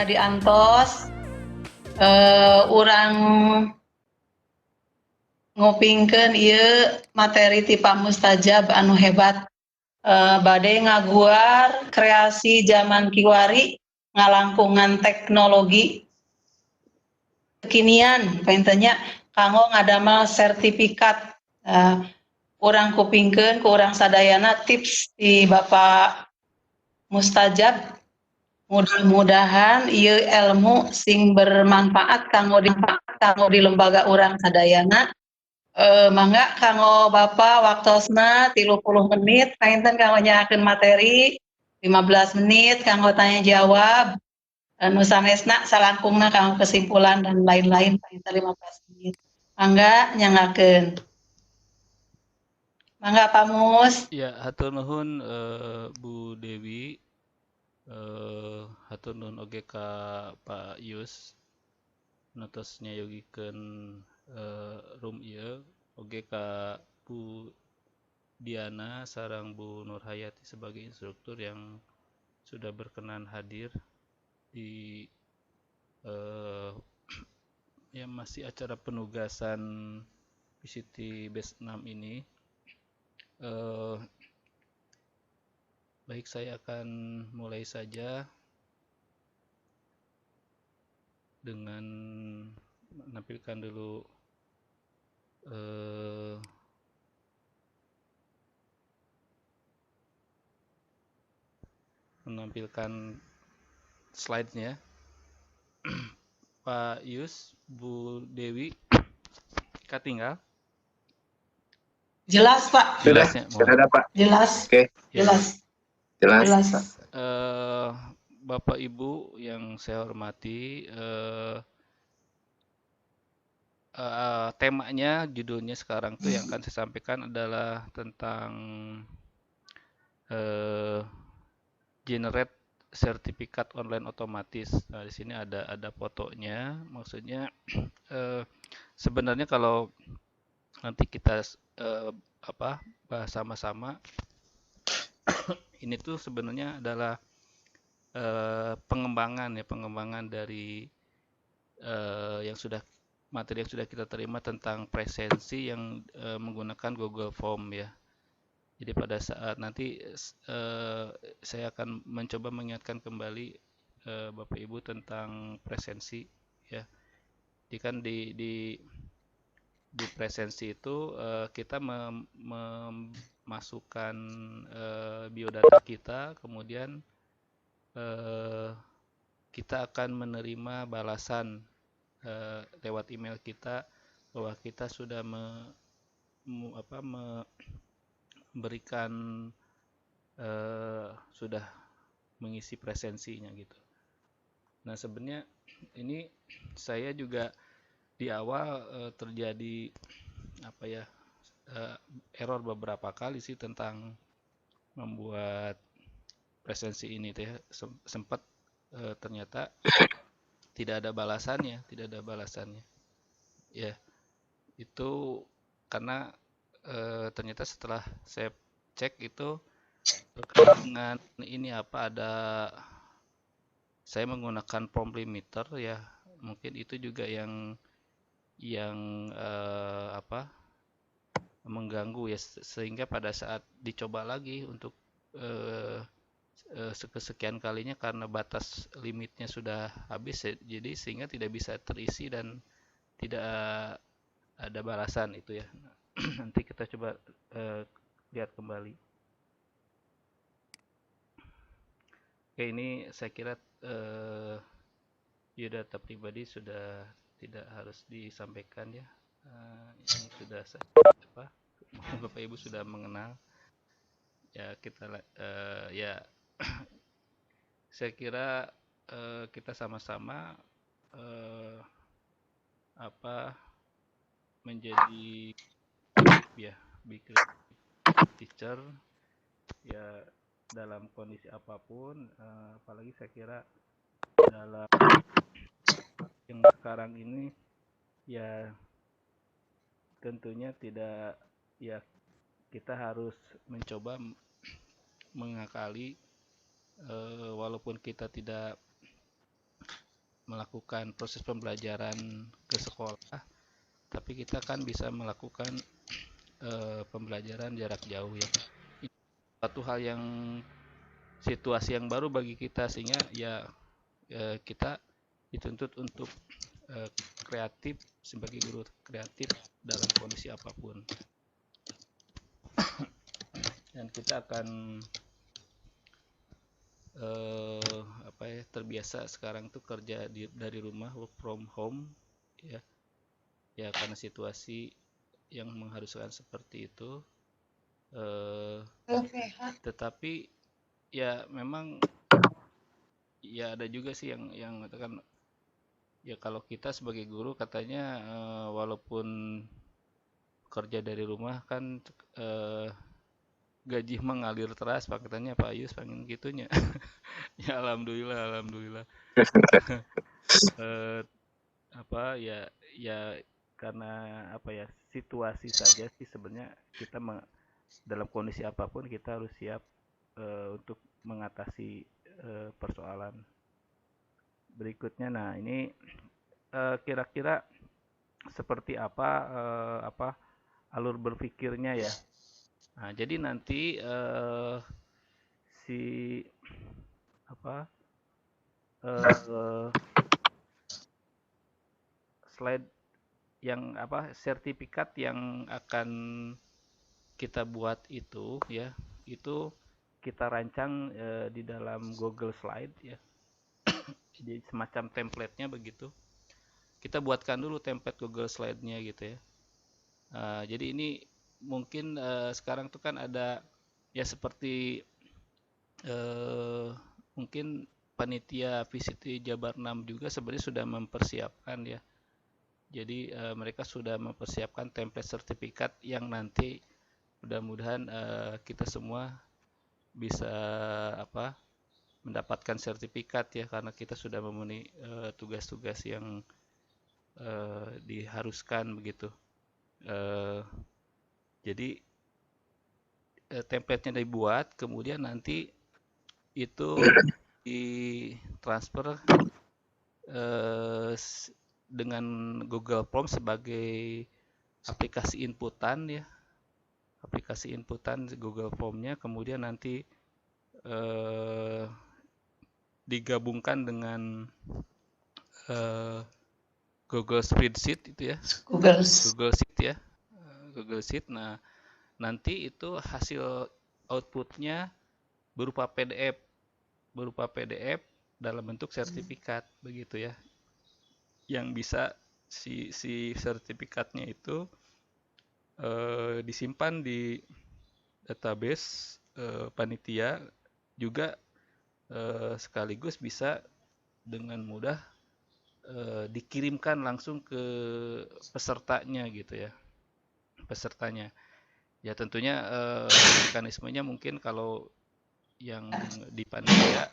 diantos urang ngopingkeun ieu materi ti Pak Mustajab anu hebat. Bade ngaguar kreasi zaman kiwari ngalangkungan teknologi kekinian pentenya kanggo ngadamel sertifikat. Urang kupingkeun ku urang sadayana tips di Bapak Mustajab. Mudah-mudahan ieu ilmu sing bermanfaat kanggo di lembaga urang sadayana. Mangga kanggo Bapak waktosna 30 menit painten kanggo nyakeun materi 15 menit kanggo tanya jawab nu sanesna salangkungna kanggo kesimpulan dan lain-lain painten 15 menit. Mangga nyangakeun. Mangga Pak Mus. Ya, hatur nuhun Bu Dewi. Hatur nuhun oge ka Pak Yus nutos nyayogikeun room ieu oge ka Bu Diana sareng Bu Nurhayati sebagai instruktur yang sudah berkenan hadir di yang masih acara penugasan PCT Base 6 ini. Baik, saya akan mulai saja dengan menampilkan dulu slide-nya. Pak Yus, Bu Dewi, katinggal? Jelas Pak. Sudah ada Pak. Jelas. Oke. Jelas. Jelas. Pak. Bapak Ibu yang saya hormati, temanya, judulnya sekarang tuh yang akan saya sampaikan adalah tentang generate sertifikat online otomatis. Nah, di sini ada fotonya. Maksudnya sebenarnya kalau nanti kita bahas sama-sama, ini tuh sebenarnya adalah pengembangan dari materi yang sudah kita terima tentang presensi yang menggunakan Google Form ya. Jadi pada saat nanti saya akan mencoba mengingatkan kembali Bapak Ibu tentang presensi ya. Jadi kan di presensi itu kita memasukkan biodata kita, kemudian kita akan menerima balasan lewat email kita bahwa kita sudah memberikan sudah mengisi presensinya gitu. Nah sebenarnya ini saya juga di awal terjadi error beberapa kali sih tentang membuat presensi ini ya. Sempat ternyata tidak ada balasannya ya. Itu karena ternyata setelah saya cek itu dengan ini saya menggunakan form limiter ya, mungkin itu juga yang mengganggu ya, sehingga pada saat dicoba lagi untuk kesekian kalinya karena batas limitnya sudah habis jadi sehingga tidak bisa terisi dan tidak ada balasan itu ya. Nanti kita coba lihat kembali. Oke, ini saya kira biodata pribadi sudah tidak harus disampaikan ya. Ini sudah Bapak Ibu sudah mengenal ya. Kita ya saya kira kita sama-sama menjadi ya big teacher ya dalam kondisi apapun, apalagi saya kira dalam yang sekarang ini ya tentunya tidak ya, kita harus mencoba mengakali walaupun kita tidak melakukan proses pembelajaran ke sekolah, tapi kita kan bisa melakukan pembelajaran jarak jauh ya. Ini satu hal yang situasi yang baru bagi kita, sehingga ya kita dituntut untuk kreatif sebagai guru kreatif dalam kondisi apapun. Dan kita akan terbiasa sekarang tuh kerja dari rumah, work from home ya. Ya karena situasi yang mengharuskan seperti itu. Tetapi ya memang ya ada juga sih yang mengatakan ya kalau kita sebagai guru katanya walaupun kerja dari rumah kan gaji mengalir teras, Pak, katanya Pak Ayus pengen gitunya. Ya alhamdulillah. Ya karena situasi saja sih sebenarnya kita dalam kondisi apapun kita harus siap untuk mengatasi persoalan berikutnya. Nah, ini kira-kira seperti apa alur berpikirnya ya. Nah, jadi nanti slide yang sertifikat yang akan kita buat itu ya, itu kita rancang di dalam Google Slide ya. Jadi semacam template-nya begitu. Kita buatkan dulu template Google Slide-nya gitu ya. Jadi ini mungkin sekarang tuh kan ada ya seperti mungkin panitia VCT Jabar 6 juga sebenarnya sudah mempersiapkan ya. Jadi mereka sudah mempersiapkan template sertifikat yang nanti mudah-mudahan kita semua bisa mendapatkan sertifikat ya, karena kita sudah memenuhi tugas-tugas yang diharuskan begitu. Jadi template-nya dibuat, kemudian nanti itu ditransfer dengan Google Form sebagai aplikasi inputan ya, aplikasi inputan Google Form-nya, kemudian nanti digabungkan dengan Google Spreadsheet itu ya, Google Sheet ya, Google Sheet. Nah, nanti itu hasil outputnya berupa PDF dalam bentuk sertifikat begitu ya, yang bisa si sertifikatnya itu disimpan di database panitia juga, sekaligus bisa dengan mudah dikirimkan langsung ke pesertanya gitu ya, pesertanya. Ya tentunya mekanismenya mungkin kalau yang di panitia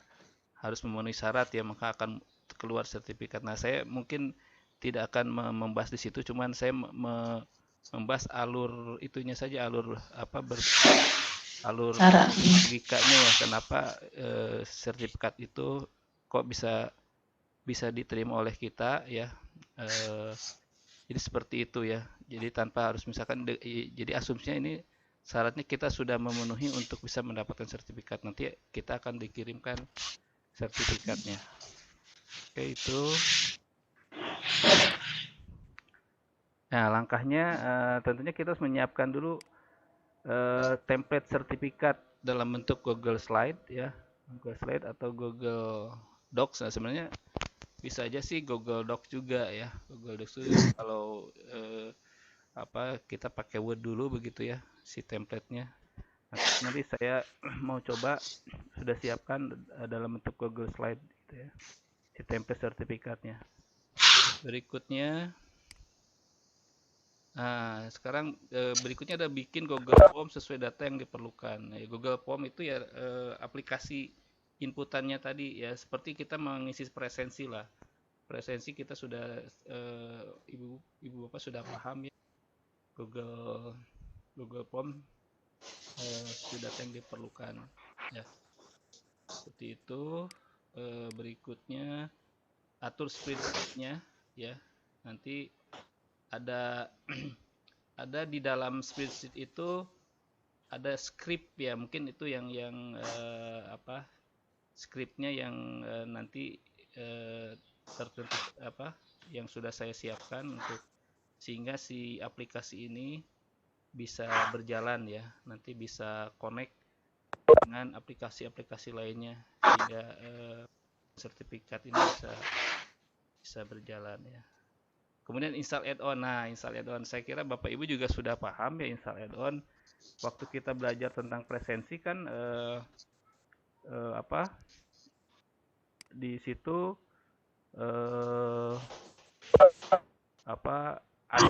harus memenuhi syarat ya, maka akan keluar sertifikat. Nah, saya mungkin tidak akan membahas di situ, cuman saya membahas alur itunya saja, alur logikanya ya, kenapa sertifikat itu kok bisa diterima oleh kita ya. Jadi seperti itu ya. Jadi tanpa harus misalkan jadi asumsinya ini syaratnya kita sudah memenuhi untuk bisa mendapatkan sertifikat. Nanti kita akan dikirimkan sertifikatnya. Oke, itu. Nah, langkahnya tentunya kita harus menyiapkan dulu template sertifikat dalam bentuk Google Slide ya, Google Slide atau Google Docs. Nah, sebenarnya bisa aja sih Google Docs juga ya. Google Docs itu kalau kita pakai Word dulu begitu ya, si template-nya. Nanti saya mau coba sudah siapkan dalam bentuk Google Slide gitu ya, si template sertifikatnya. Berikutnya, nah sekarang berikutnya ada bikin Google Form sesuai data yang diperlukan. Nah, Google Form itu ya aplikasi inputannya tadi ya, seperti kita mengisi presensi lah. Presensi kita sudah ibu bapak sudah paham ya, Google Form data yang diperlukan ya, seperti itu. Berikutnya atur spreadsheet-nya ya. Nanti ada ada di dalam spreadsheet itu ada script ya, mungkin itu yang scriptnya yang nanti tertentu yang sudah saya siapkan untuk sehingga si aplikasi ini bisa berjalan ya, nanti bisa connect dengan aplikasi-aplikasi lainnya sehingga sertifikat ini bisa berjalan ya. Kemudian install add-on. Nah, install add-on saya kira Bapak Ibu juga sudah paham ya install add-on. Waktu kita belajar tentang presensi kan di situ ada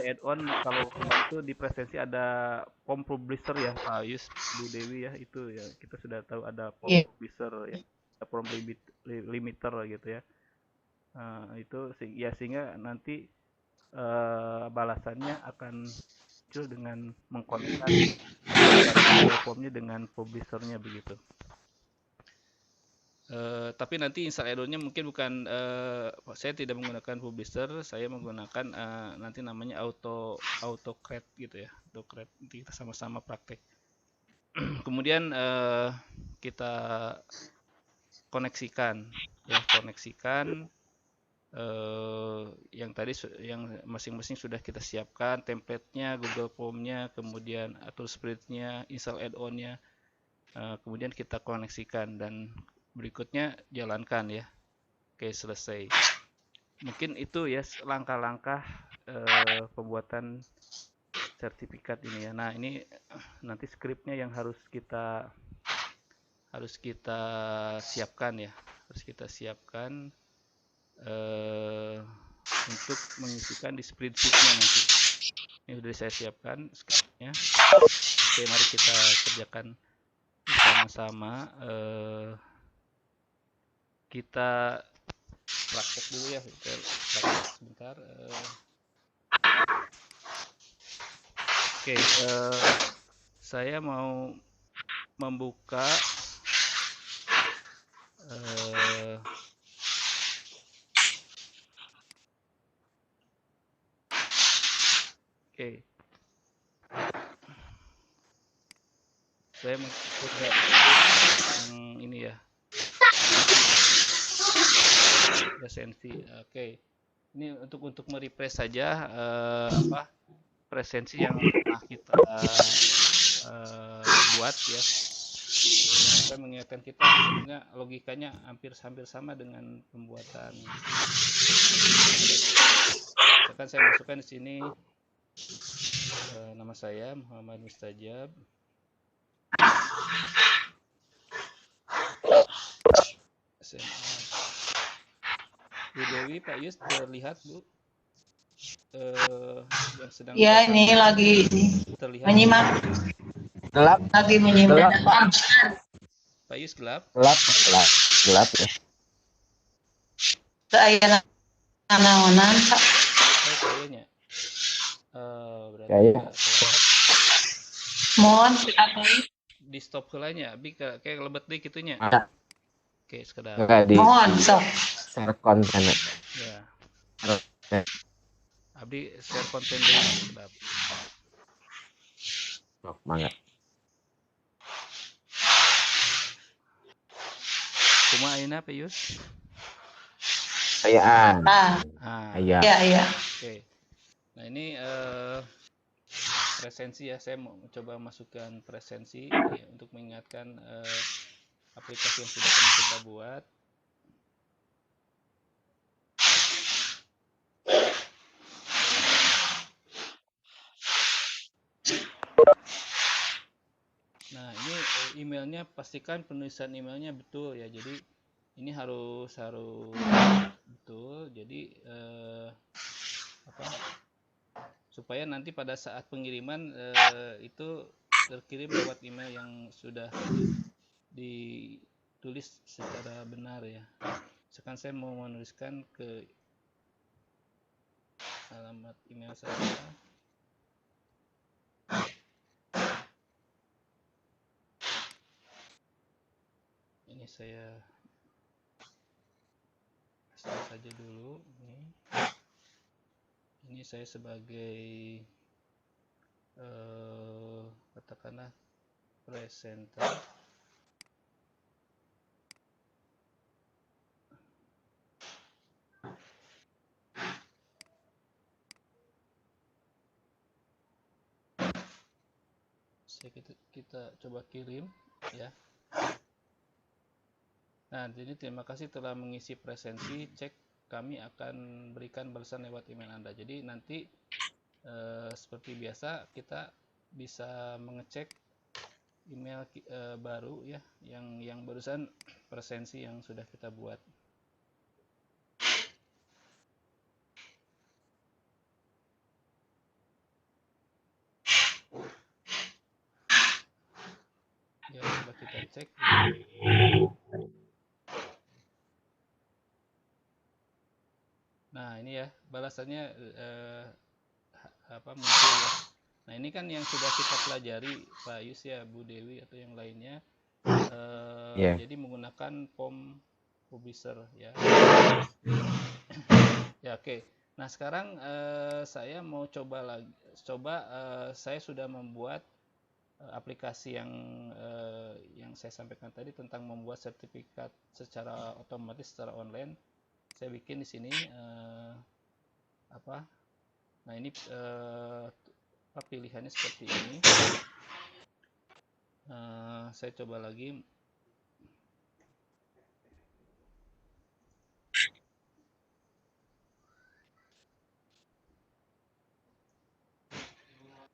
add-on kalau itu di presensi ada form publisher ya Pak Yus, Bu Dewi ya, itu ya kita sudah tahu ada form publisher ya, ada form limiter gitu ya. Itu ya sehingga nanti balasannya akan muncul dengan mengkonekkan formnya dengan publishernya begitu. Tapi nanti install add-onnya mungkin bukan saya tidak menggunakan publisher, saya menggunakan nanti namanya AutoCred gitu ya, AutoCred. Nanti kita sama-sama praktek. Kemudian kita koneksikan yang tadi yang masing-masing sudah kita siapkan template-nya, Google Form-nya, kemudian atur spreadsheet-nya, install add-on-nya, kemudian kita koneksikan dan berikutnya jalankan ya. Oke, selesai. Mungkin itu ya langkah-langkah pembuatan sertifikat ini ya. Nah, ini nanti skripnya yang harus kita siapkan ya. Harus kita siapkan untuk mengisikan di spreadsheet-nya nanti. Ini sudah saya siapkan skripnya. Oke, mari kita kerjakan bersama-sama. Kita praktek dulu ya, kita praktek sebentar. Oke, saya mau membuka saya mencoba ini ya, presensi. Oke, ini untuk merefresh saja presensi yang pernah kita buat ya. Saya mengingatkan kita sebenarnya logikanya hampir sama dengan pembuatan. Misalkan saya masukkan di sini nama saya Muhammad Mustajab. Bu Dewi, Pak Yus terlihat Bu yang sedang ini lagi terlihat menyimak. Gelap. Lagi menyimak. Pak Yus gelap Gelap ya. Saya naonan Pak. kayaknya Kayaknya. Mohon di stop heulanya abi kayak lebet deui kitunya. Oke, sekedar. Mohon sok. Share konten. Ya. Abdi share konten dulu sekedar. Oh, banget. Kumaha ayeuna Pak Yus? Ayaan. Iya. Oke. Nah, ini presensi ya, saya mau coba masukkan presensi ya, untuk mengingatkan aplikasi yang sudah kita buat. Nah, ini emailnya pastikan penulisan emailnya betul ya. Jadi ini harus betul. Jadi supaya nanti pada saat pengiriman itu terkirim lewat email yang sudah ditulis secara benar ya. Sekarang saya mau menuliskan ke alamat email saya. Ini saya saya saja dulu. Ini saya sebagai katakanlah presenter. Kita coba kirim ya. Nah, jadi terima kasih telah mengisi presensi. Cek, kami akan berikan balasan lewat email Anda. Jadi nanti seperti biasa kita bisa mengecek email baru ya, yang barusan presensi yang sudah kita buat. Ya, coba kita cek. Nah, ini ya balasannya muncul ya. Nah, ini kan yang sudah kita pelajari Pak Yus ya, Bu Dewi atau yang lainnya. Jadi menggunakan form publisher ya. Ya, oke. Nah, sekarang saya mau coba saya sudah membuat aplikasi yang saya sampaikan tadi tentang membuat sertifikat secara otomatis secara online. Saya bikin di sini Nah, ini pilihannya seperti ini. Saya coba lagi.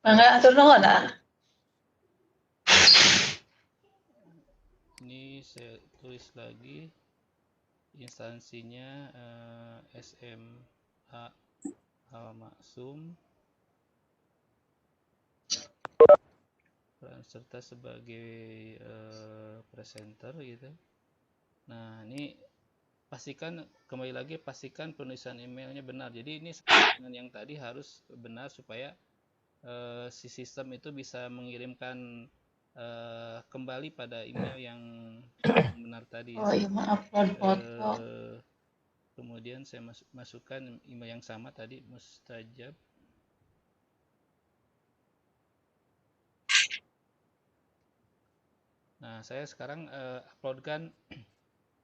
Mangga atur nuhun. Ini saya tulis lagi instansinya SMA Al-Maksum, peran serta sebagai presenter gitu. Nah, ini kembali lagi pastikan penulisan emailnya benar. Jadi ini dengan yang tadi harus benar supaya si sistem itu bisa mengirimkan kembali pada email yang benar tadi ya. Oh iya, upload foto. Kemudian saya masukkan email yang sama tadi, Mustajab. Nah, saya sekarang uploadkan.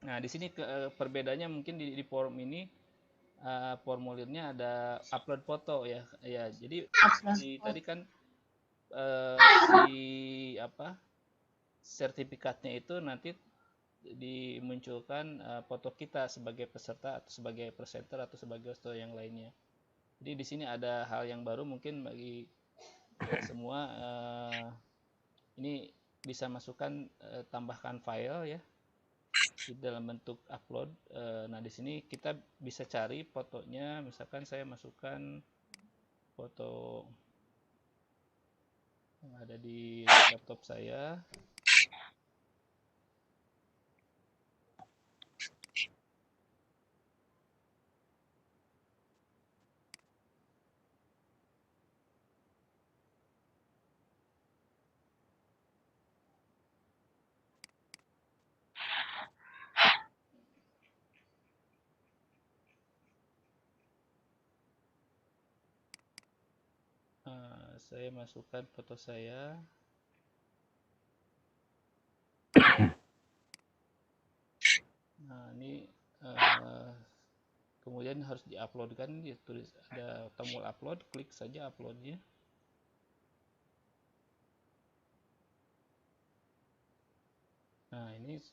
Nah, di sini perbedaannya mungkin di form ini formulirnya ada upload foto ya. Ya, jadi tadi kan sertifikatnya itu nanti dimunculkan foto kita sebagai peserta atau sebagai presenter atau sebagai host yang lainnya. Jadi di sini ada hal yang baru mungkin bagi semua. Ini bisa masukkan tambahkan file ya di dalam bentuk upload. Nah, di sini kita bisa cari fotonya. Misalkan saya masukkan foto yang ada di laptop saya. Saya masukkan foto saya. Nah, ini kemudian harus diuploadkan. Dia tulis ada tombol upload, klik saja uploadnya. Nah, ini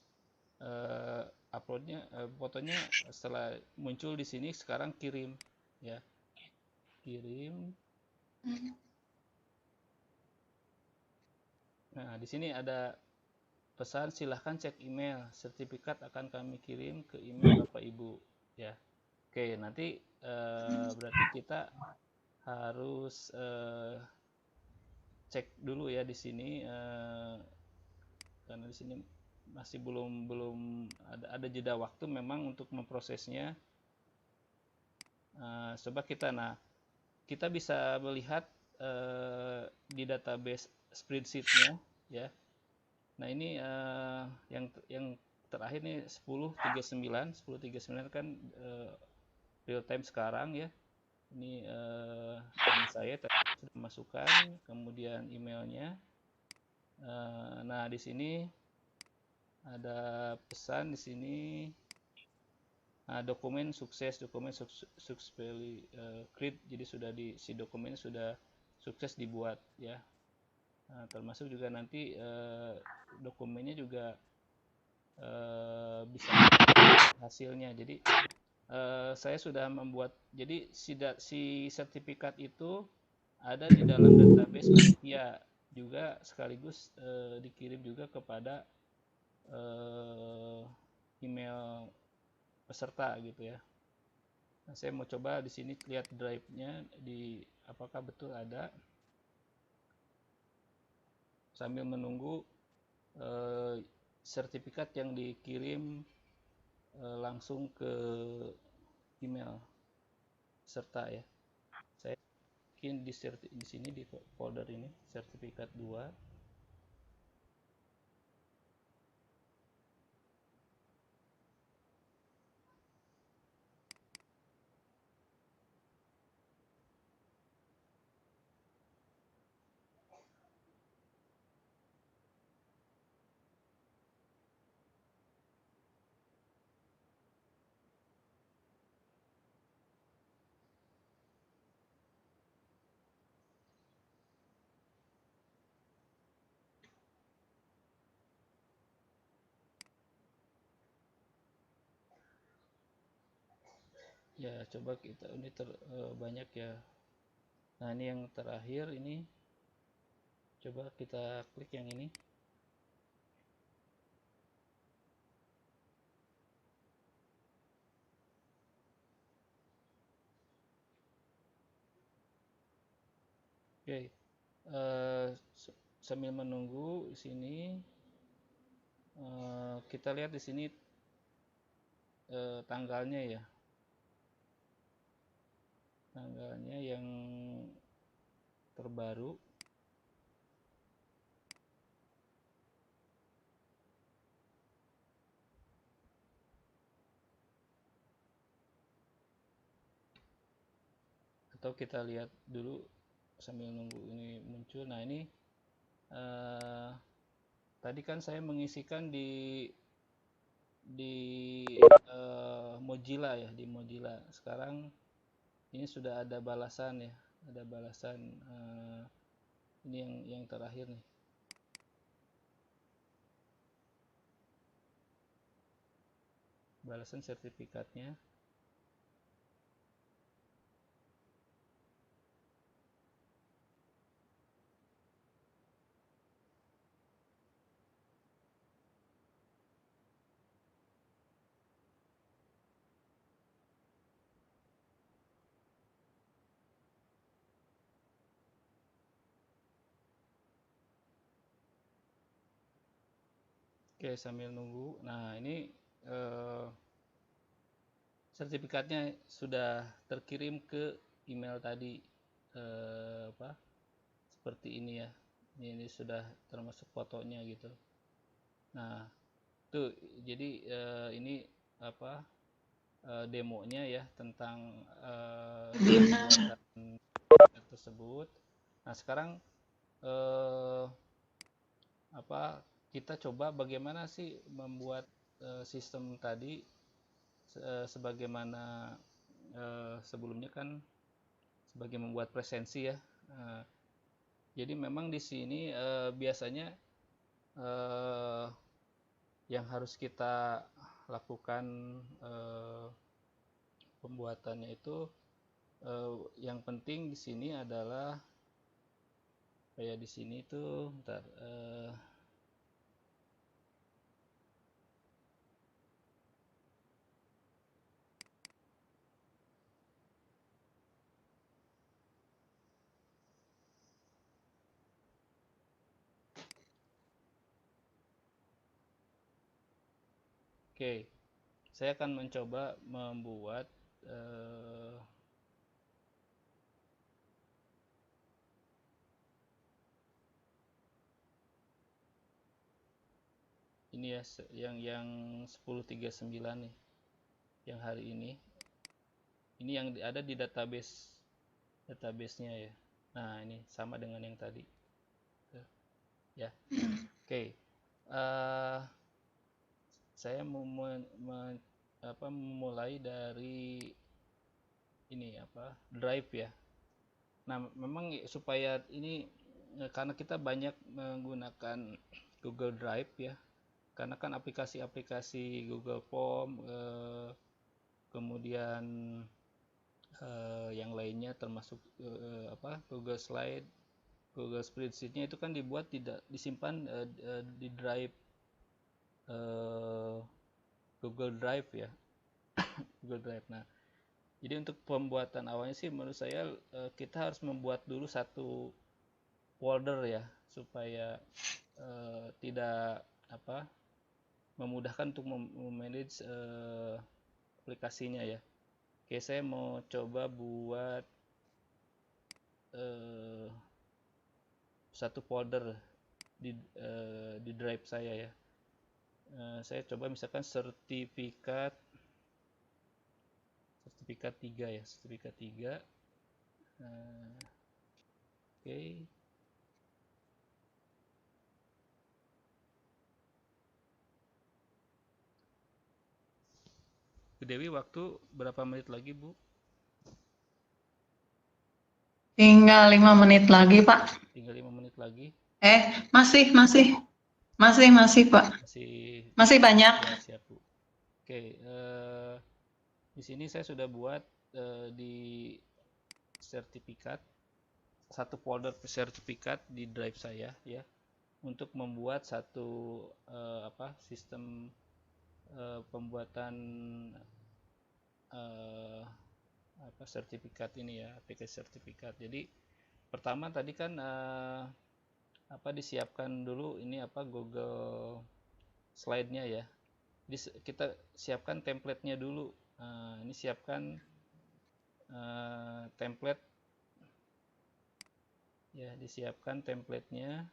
uploadnya, fotonya setelah muncul di sini. Sekarang kirim ya, kirim. Nah, di sini ada pesan, silahkan cek email, sertifikat akan kami kirim ke email Bapak Ibu ya. Oke, nanti berarti kita harus cek dulu ya di sini, karena di sini masih belum ada jeda waktu memang untuk memprosesnya. Coba kita bisa melihat di database spreadsheet-nya ya. Nah, ini yang terakhir nih 10.39 kan real time sekarang ya. Ini ini saya tadi sudah masukkan, kemudian emailnya. Nah, di sini ada pesan di sini. Nah, dokumen successfully create. Jadi si dokumen sudah sukses dibuat ya. Nah, termasuk juga nanti dokumennya juga bisa hasilnya. Jadi saya sudah membuat, jadi si sertifikat itu ada di dalam database panitia juga, sekaligus dikirim juga kepada email peserta gitu ya. Nah, saya mau coba di sini lihat drive-nya di apakah betul ada, sambil menunggu sertifikat yang dikirim langsung ke email peserta ya. Saya bikin di sini di folder ini sertifikat 2. Ya, coba kita ini banyak ya. Nah, ini yang terakhir ini. Coba kita klik yang ini. Oke. Sambil menunggu di sini kita lihat di sini tanggalnya ya. Tanggalnya yang terbaru. Atau kita lihat dulu sambil nunggu ini muncul. Nah, ini tadi kan saya mengisikan di Mozilla ya, di Mozilla. Sekarang ini sudah ada balasan ya, ada balasan ini yang terakhir nih. Balasan sertifikatnya. Oke, sambil nunggu. Nah, ini sertifikatnya sudah terkirim ke email tadi, seperti ini ya. Ini sudah termasuk fotonya gitu. Nah, tuh jadi ini demonya ya tentang pembuatan tersebut. Nah, sekarang kita coba bagaimana sih membuat sistem tadi sebagaimana sebelumnya kan sebagai membuat presensi ya. Jadi memang di sini biasanya yang harus kita lakukan pembuatannya itu yang penting di sini adalah kayak di sini tuh bentar, oke, saya akan mencoba membuat ini ya yang 1039 nih, yang hari ini yang ada di database-nya ya. Nah, ini sama dengan yang tadi. Ya. Oke. Saya mau memulai dari ini drive ya. Nah, memang supaya ini karena kita banyak menggunakan Google Drive ya. Karena kan aplikasi-aplikasi Google Form kemudian yang lainnya termasuk Google Slide, Google Spreadsheet-nya itu kan dibuat tidak disimpan di drive Google Drive ya. Google Drive. Nah, jadi untuk pembuatan awalnya sih menurut saya kita harus membuat dulu satu folder ya supaya tidak memudahkan untuk memanage aplikasinya ya. Oke, saya mau coba buat satu folder di drive saya ya. Saya coba misalkan sertifikat 3 ya, sertifikat 3. Oke. Bu Dewi, waktu berapa menit lagi, Bu? Tinggal 5 menit lagi, Pak. Tinggal 5 menit lagi. Masih, Pak. Masih banyak. Ya, siap, Bu. Oke, di sini saya sudah buat di sertifikat satu folder sertifikat di drive saya ya untuk membuat satu sistem pembuatan sertifikat ini ya, aplikasi sertifikat. Jadi pertama tadi kan disiapkan dulu ini Google Slide-nya ya. Jadi kita siapkan template-nya dulu. Ini siapkan template ya, disiapkan template-nya.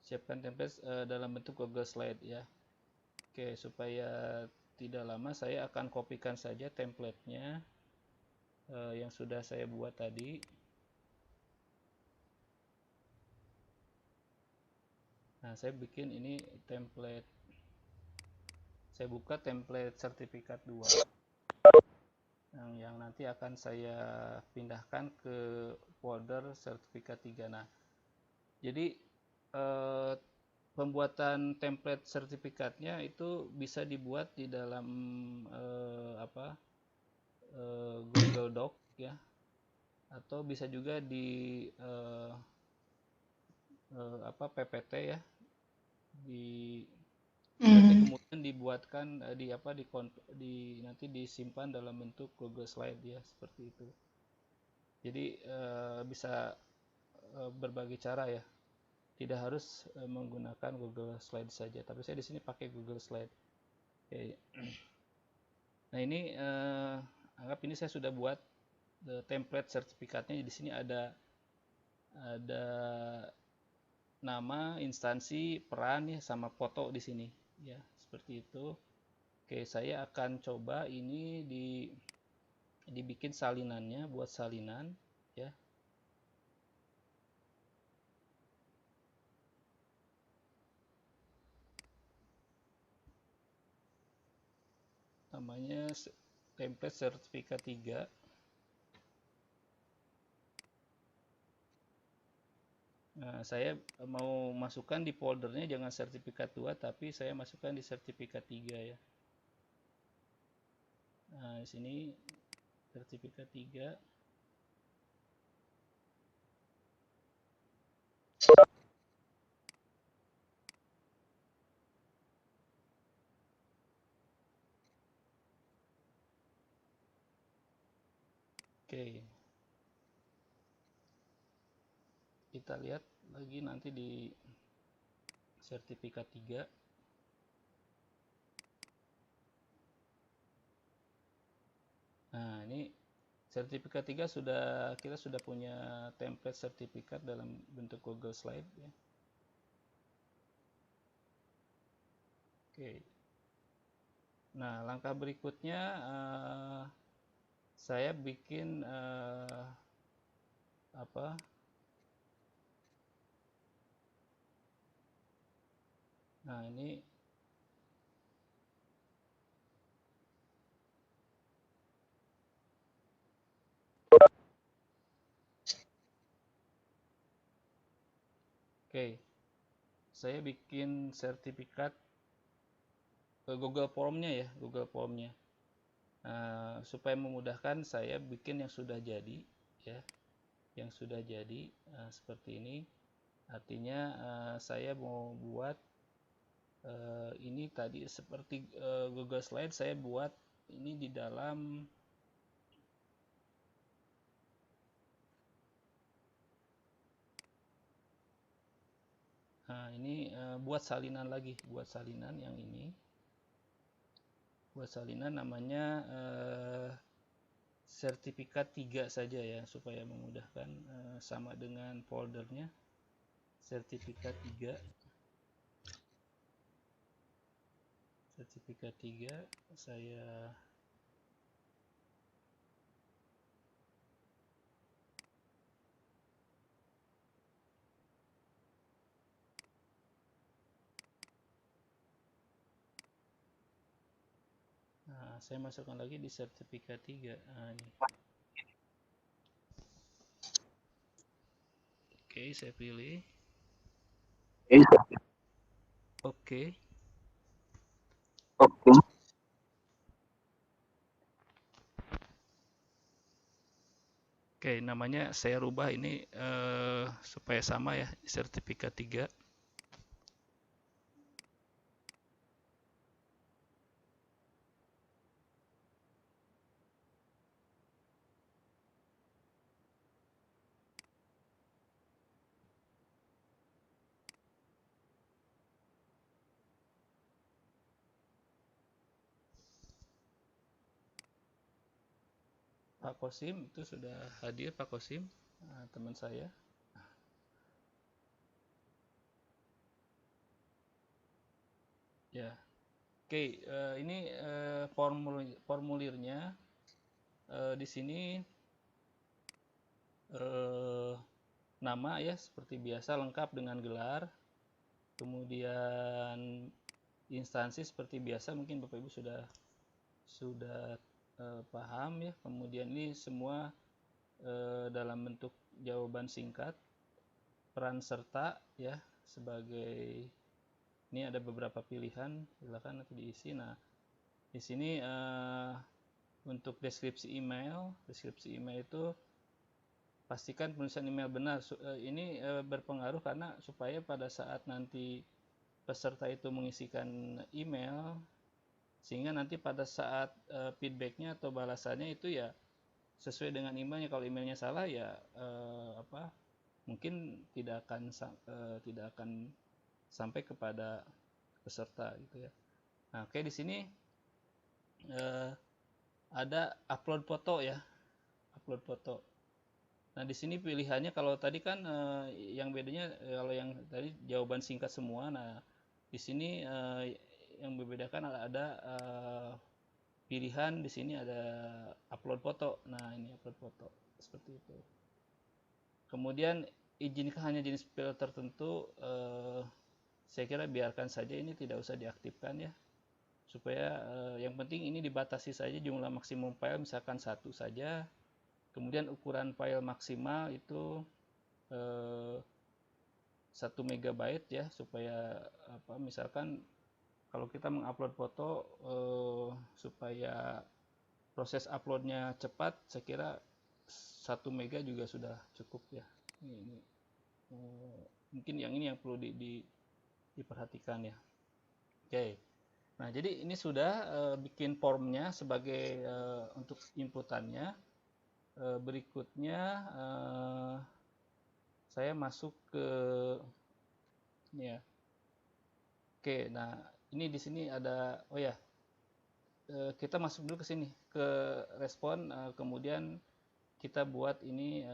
Siapkan template dalam bentuk Google Slide ya. Oke, supaya tidak lama saya akan kopikan saja template-nya yang sudah saya buat tadi. Nah, saya bikin ini template. Saya buka template sertifikat 2 yang nanti akan saya pindahkan ke folder sertifikat 3. Nah, jadi pembuatan template sertifikatnya itu bisa dibuat di dalam Google Doc ya, atau bisa juga di PPT ya, di PPT kemudian dibuatkan nanti disimpan dalam bentuk Google Slide ya, seperti itu. Jadi bisa berbagai cara ya, tidak harus menggunakan Google Slide saja, tapi saya di sini pakai Google Slide. Oke. Nah, ini anggap ini saya sudah buat template sertifikatnya. Di sini ada nama, instansi, peran ya, sama foto di sini ya, seperti itu. Oke, saya akan coba ini dibikin salinannya, buat salinan ya. Namanya template sertifikat 3. Nah, saya mau masukkan di foldernya jangan sertifikat 2, tapi saya masukkan di sertifikat 3 ya. Nah, di sini sertifikat 3. Oke. Kita lihat lagi nanti di sertifikat 3. Nah, ini Sertifikat 3 kita sudah punya template sertifikat dalam bentuk Google Slide ya. Oke. Nah, langkah berikutnya saya bikin apa? Nah, ini oke. Saya bikin sertifikat Google Form-nya ya, Google Form-nya. Supaya memudahkan saya bikin yang sudah jadi ya, yang sudah jadi seperti ini. Artinya saya mau buat ini tadi seperti Google Slide, saya buat ini di dalam ini buat salinan lagi, buat salinan yang ini. Buat salinan namanya sertifikat 3 saja ya, supaya memudahkan sama dengan foldernya sertifikat 3. Sertifikat 3 saya saya masukkan lagi di sertifikat 3. Ini. Oke, saya pilih. Oke. Oke, namanya saya rubah ini supaya sama ya, sertifikat 3. Pak Kosim itu sudah hadir, Pak Kosim, teman saya. Ya, oke, ini formulirnya di sini nama ya seperti biasa lengkap dengan gelar, kemudian instansi seperti biasa mungkin Bapak Ibu sudah paham ya. Kemudian ini semua dalam bentuk jawaban singkat, peran serta ya sebagai ini ada beberapa pilihan, silakan nanti diisi. Nah, di sini untuk deskripsi email itu pastikan penulisan email benar. Ini berpengaruh karena supaya pada saat nanti peserta itu mengisikan email, sehingga nanti pada saat feedbacknya atau balasannya itu ya sesuai dengan emailnya. Kalau emailnya salah ya mungkin tidak akan sampai kepada peserta gitu ya. Nah, oke, di sini ada upload foto ya, upload foto. Nah, di sini pilihannya kalau tadi kan yang bedanya kalau yang tadi jawaban singkat semua. Nah, di sini yang membedakan ada pilihan di sini ada upload foto. Nah, ini upload foto seperti itu. Kemudian izinkan hanya jenis file tertentu. Saya kira biarkan saja, ini tidak usah diaktifkan ya, supaya yang penting ini dibatasi saja jumlah maksimum file, misalkan 1 saja. Kemudian ukuran file maksimal itu 1 megabyte ya, supaya misalkan kalau kita mengupload foto supaya proses uploadnya cepat, saya kira 1 mega juga sudah cukup ya. Ini mungkin yang ini yang perlu diperhatikan ya. Oke. Nah, jadi ini sudah bikin formnya sebagai untuk inputannya. Berikutnya saya masuk ke ini ya. Oke, nah ini di sini ada kita masuk dulu ke sini ke respon, kemudian kita buat ini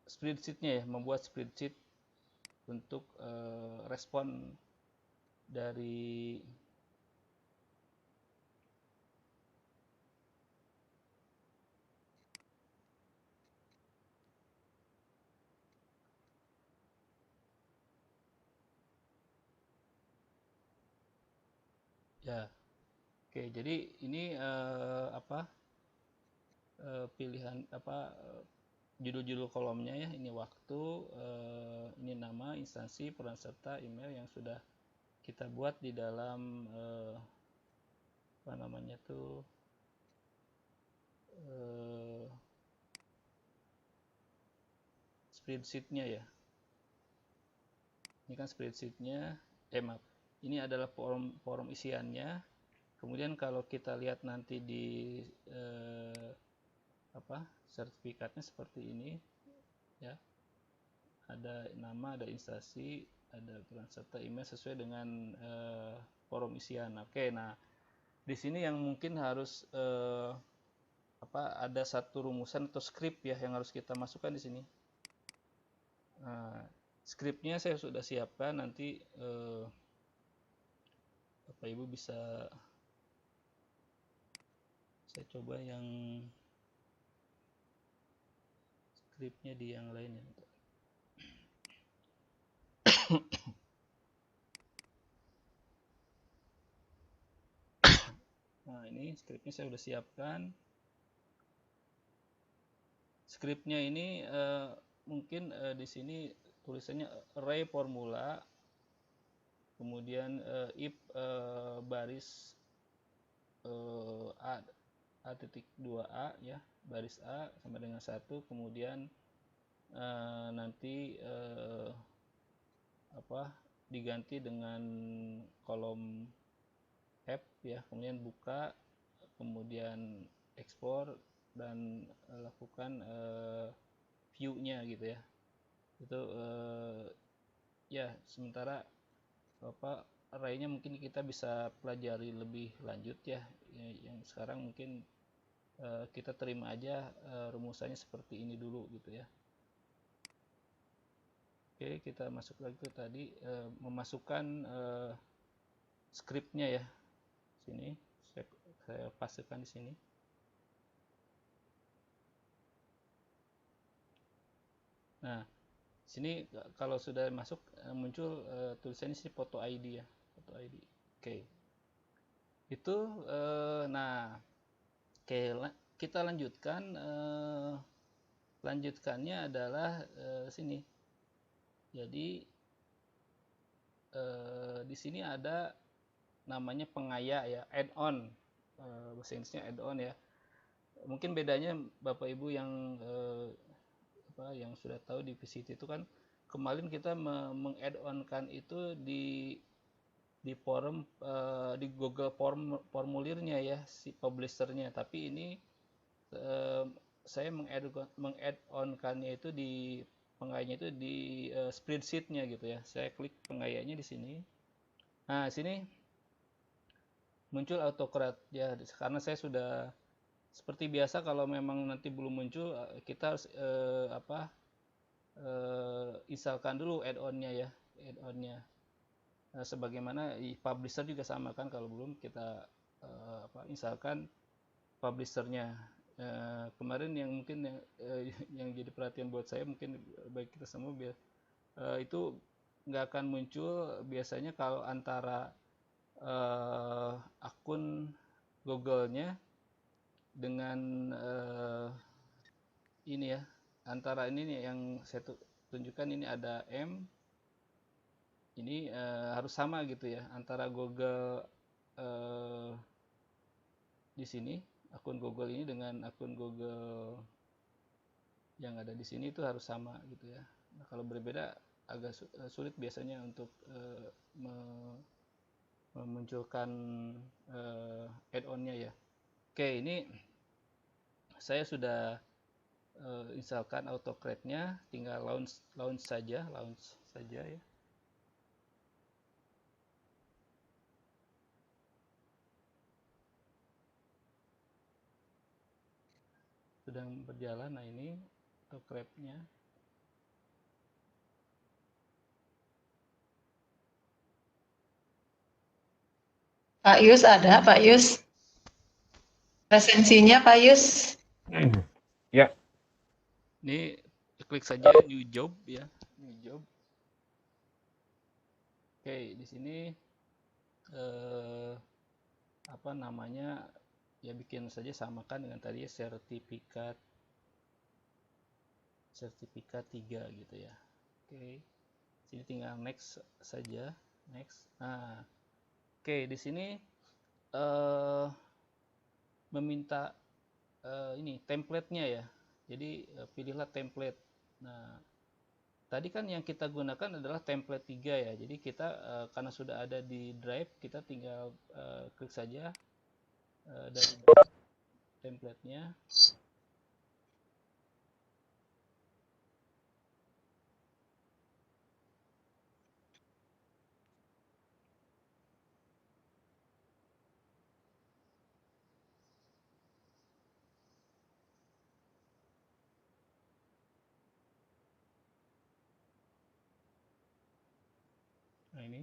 spreadsheet-nya ya, membuat spreadsheet untuk respon dari ya. Oke, jadi ini pilihan judul-judul kolomnya ya. Ini waktu, ini nama, instansi, peran serta, email yang sudah kita buat di dalam spreadsheet-nya ya. Ini kan spreadsheet-nya, maaf. Ini adalah form isiannya. Kemudian kalau kita lihat nanti di sertifikatnya seperti ini ya. Ada nama, ada instansi, ada peran serta, email sesuai dengan form isian. Oke, nah di sini yang mungkin harus ada satu rumusan atau script ya yang harus kita masukkan di sini. Nah, scriptnya saya sudah siapkan, nanti Bapak Ibu bisa saya coba yang scriptnya di yang lain ya. Nah, ini scriptnya saya sudah siapkan. Scriptnya ini mungkin di sini tulisannya array formula, kemudian if baris A.2a ya, baris A sama dengan 1, kemudian nanti diganti dengan kolom F ya, kemudian buka, kemudian ekspor dan lakukan view-nya gitu ya. Itu ya, sementara array-nya mungkin kita bisa pelajari lebih lanjut ya. Yang sekarang mungkin kita terima aja rumusannya seperti ini dulu gitu ya. Oke, kita masuk lagi ke tadi memasukkan scriptnya ya. Sini saya pastikan di sini. Nah, sini kalau sudah masuk muncul tulisannya sih foto ID ya, foto ID. Oke. Itu nah, oke, kita lanjutkan. Lanjutkannya adalah sini. Jadi di sini ada namanya pengaya ya, add-on, bahasa Inggrisnya add-on ya. Mungkin bedanya Bapak Ibu yang sudah tahu di VCT itu kan kemarin kita meng-add-on-kan itu di forum di Google formulirnya ya, si publishernya. Tapi ini saya meng-add-on-kannya itu di pengayanya itu di spreadsheet-nya gitu ya. Saya klik pengayanya di sini. Nah, sini muncul autocrat ya, karena saya sudah seperti biasa. Kalau memang nanti belum muncul, kita harus installkan dulu add-on-nya ya, add-on-nya. Sebagaimana publisher juga sama kan, kalau belum kita installkan publishernya. Kemarin yang mungkin yang jadi perhatian buat saya, mungkin baik kita semua, itu nggak akan muncul biasanya kalau antara akun Google-nya dengan ini ya, antara ini nih yang saya tunjukkan, ini ada M, ini harus sama gitu ya, antara Google di sini, akun Google ini dengan akun Google yang ada di sini itu harus sama gitu ya. Nah, kalau berbeda agak sulit biasanya untuk memunculkan add-on-nya ya. Oke, ini saya sudah installkan autocrat-nya, tinggal launch saja ya. sedang berjalan. Nah, ini autocrate-nya. Pak Yus ada, Pak Yus. Presensinya Pak Yus. Ya. Ini klik saja new job ya, new job. Oke, di sini apa namanya, ya bikin saja samakan dengan tadi ya, sertifikat 3 gitu ya. Oke, sini tinggal next saja, next. Nah, oke, di sini meminta ini template-nya ya. Jadi pilihlah template. Nah, tadi kan yang kita gunakan adalah template 3 ya. Jadi kita karena sudah ada di Drive, kita tinggal klik saja dari template-nya. Nah, ini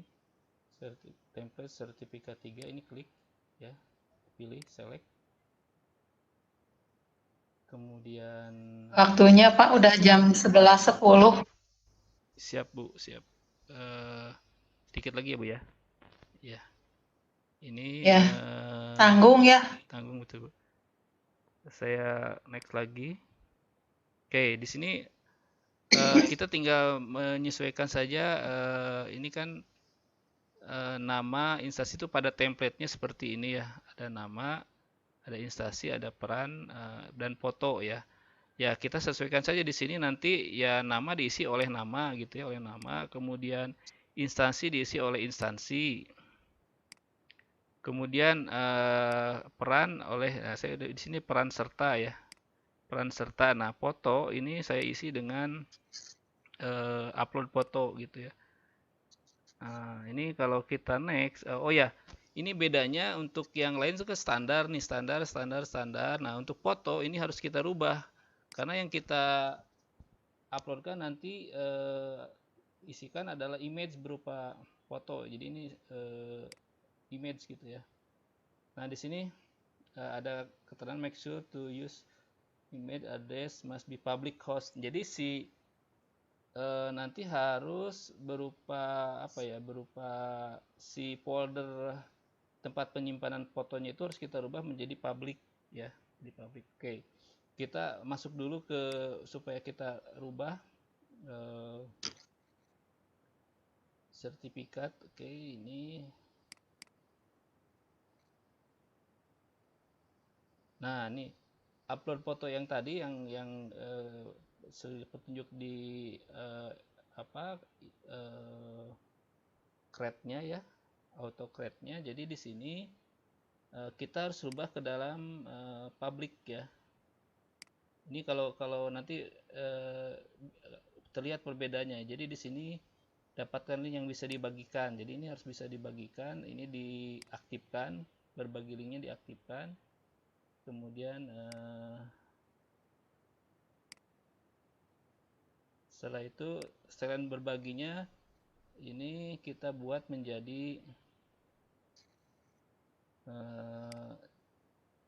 template sertifikat 3, ini klik ya, pilih select. Kemudian Waktunya Pak udah jam 11.10. siap Bu, siap. Sedikit lagi ya Bu ya. Ya. Ini Ya, tanggung ya. tanggung betul Bu. Saya next lagi. Oke, di sini kita tinggal menyesuaikan saja. Ini kan nama instansi itu pada template-nya seperti ini ya. Ada nama, ada instansi, ada peran, dan foto ya. Ya, kita sesuaikan saja di sini, nanti ya nama diisi oleh nama gitu ya, oleh nama. Kemudian instansi diisi oleh instansi. Kemudian peran oleh, saya di sini peran serta ya. Peran serta. Nah, foto ini saya isi dengan upload foto gitu ya. Nah, ini kalau kita next, oh ya, ini bedanya untuk yang lain itu ke standar nih, standar. Nah, untuk foto ini harus kita rubah karena yang kita uploadkan nanti isikan adalah image berupa foto. Jadi ini image gitu ya. Nah, di sini ada keterangan make sure to use image address must be public host. Jadi si nanti harus berupa apa ya, berupa si folder tempat penyimpanan fotonya itu harus kita rubah menjadi public ya, di public. Oke, kita masuk dulu ke supaya kita rubah sertifikat. Oke, ini. Nah, ini upload foto yang tadi yang petunjuk di apa crate-nya ya, auto crate-nya. Jadi di sini kita harus rubah ke dalam public ya. Ini kalau nanti terlihat perbedaannya. Jadi di sini dapatkan link yang bisa dibagikan. Jadi ini harus bisa dibagikan. Ini diaktifkan, berbagi linknya diaktifkan. Kemudian setelah itu selain berbaginya, ini kita buat menjadi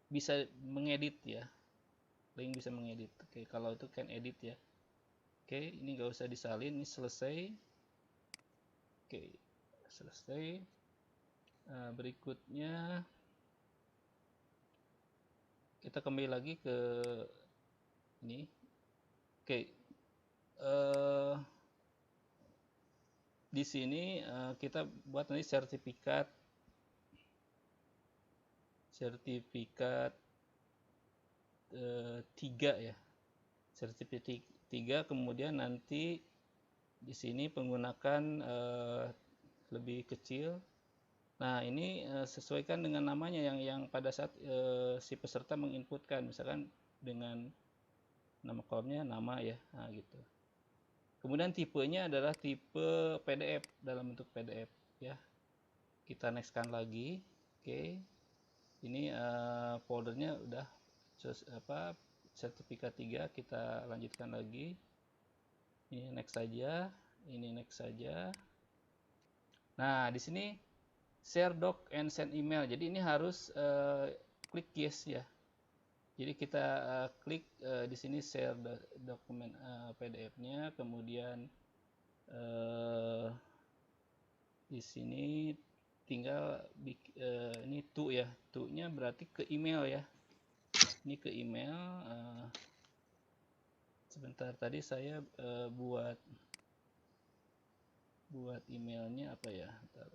bisa mengedit ya, link bisa mengedit. Oke, kalau itu kan edit ya. Oke, ini nggak usah disalin, ini selesai. Oke, selesai. Berikutnya kita kembali lagi ke ini. Oke, di sini kita buat nanti sertifikat 3 ya, sertifikat 3. Kemudian nanti di sini menggunakan lebih kecil. Nah, ini sesuaikan dengan namanya yang pada saat si peserta menginputkan, misalkan dengan nama kolomnya nama ya, nah gitu. Kemudian tipenya adalah tipe PDF, dalam bentuk PDF ya. Kita nextkan lagi. Oke. Ini foldernya udah sertifikat 3 kita lanjutkan lagi. Ini next saja, ini next saja. Nah, di sini share doc and send email. Jadi ini harus klik yes ya. Jadi kita klik di sini share dokumen PDF-nya, kemudian di sini tinggal ini to ya, to-nya berarti ke email ya. Ini ke email. Sebentar, tadi saya buat emailnya apa ya? Bentar.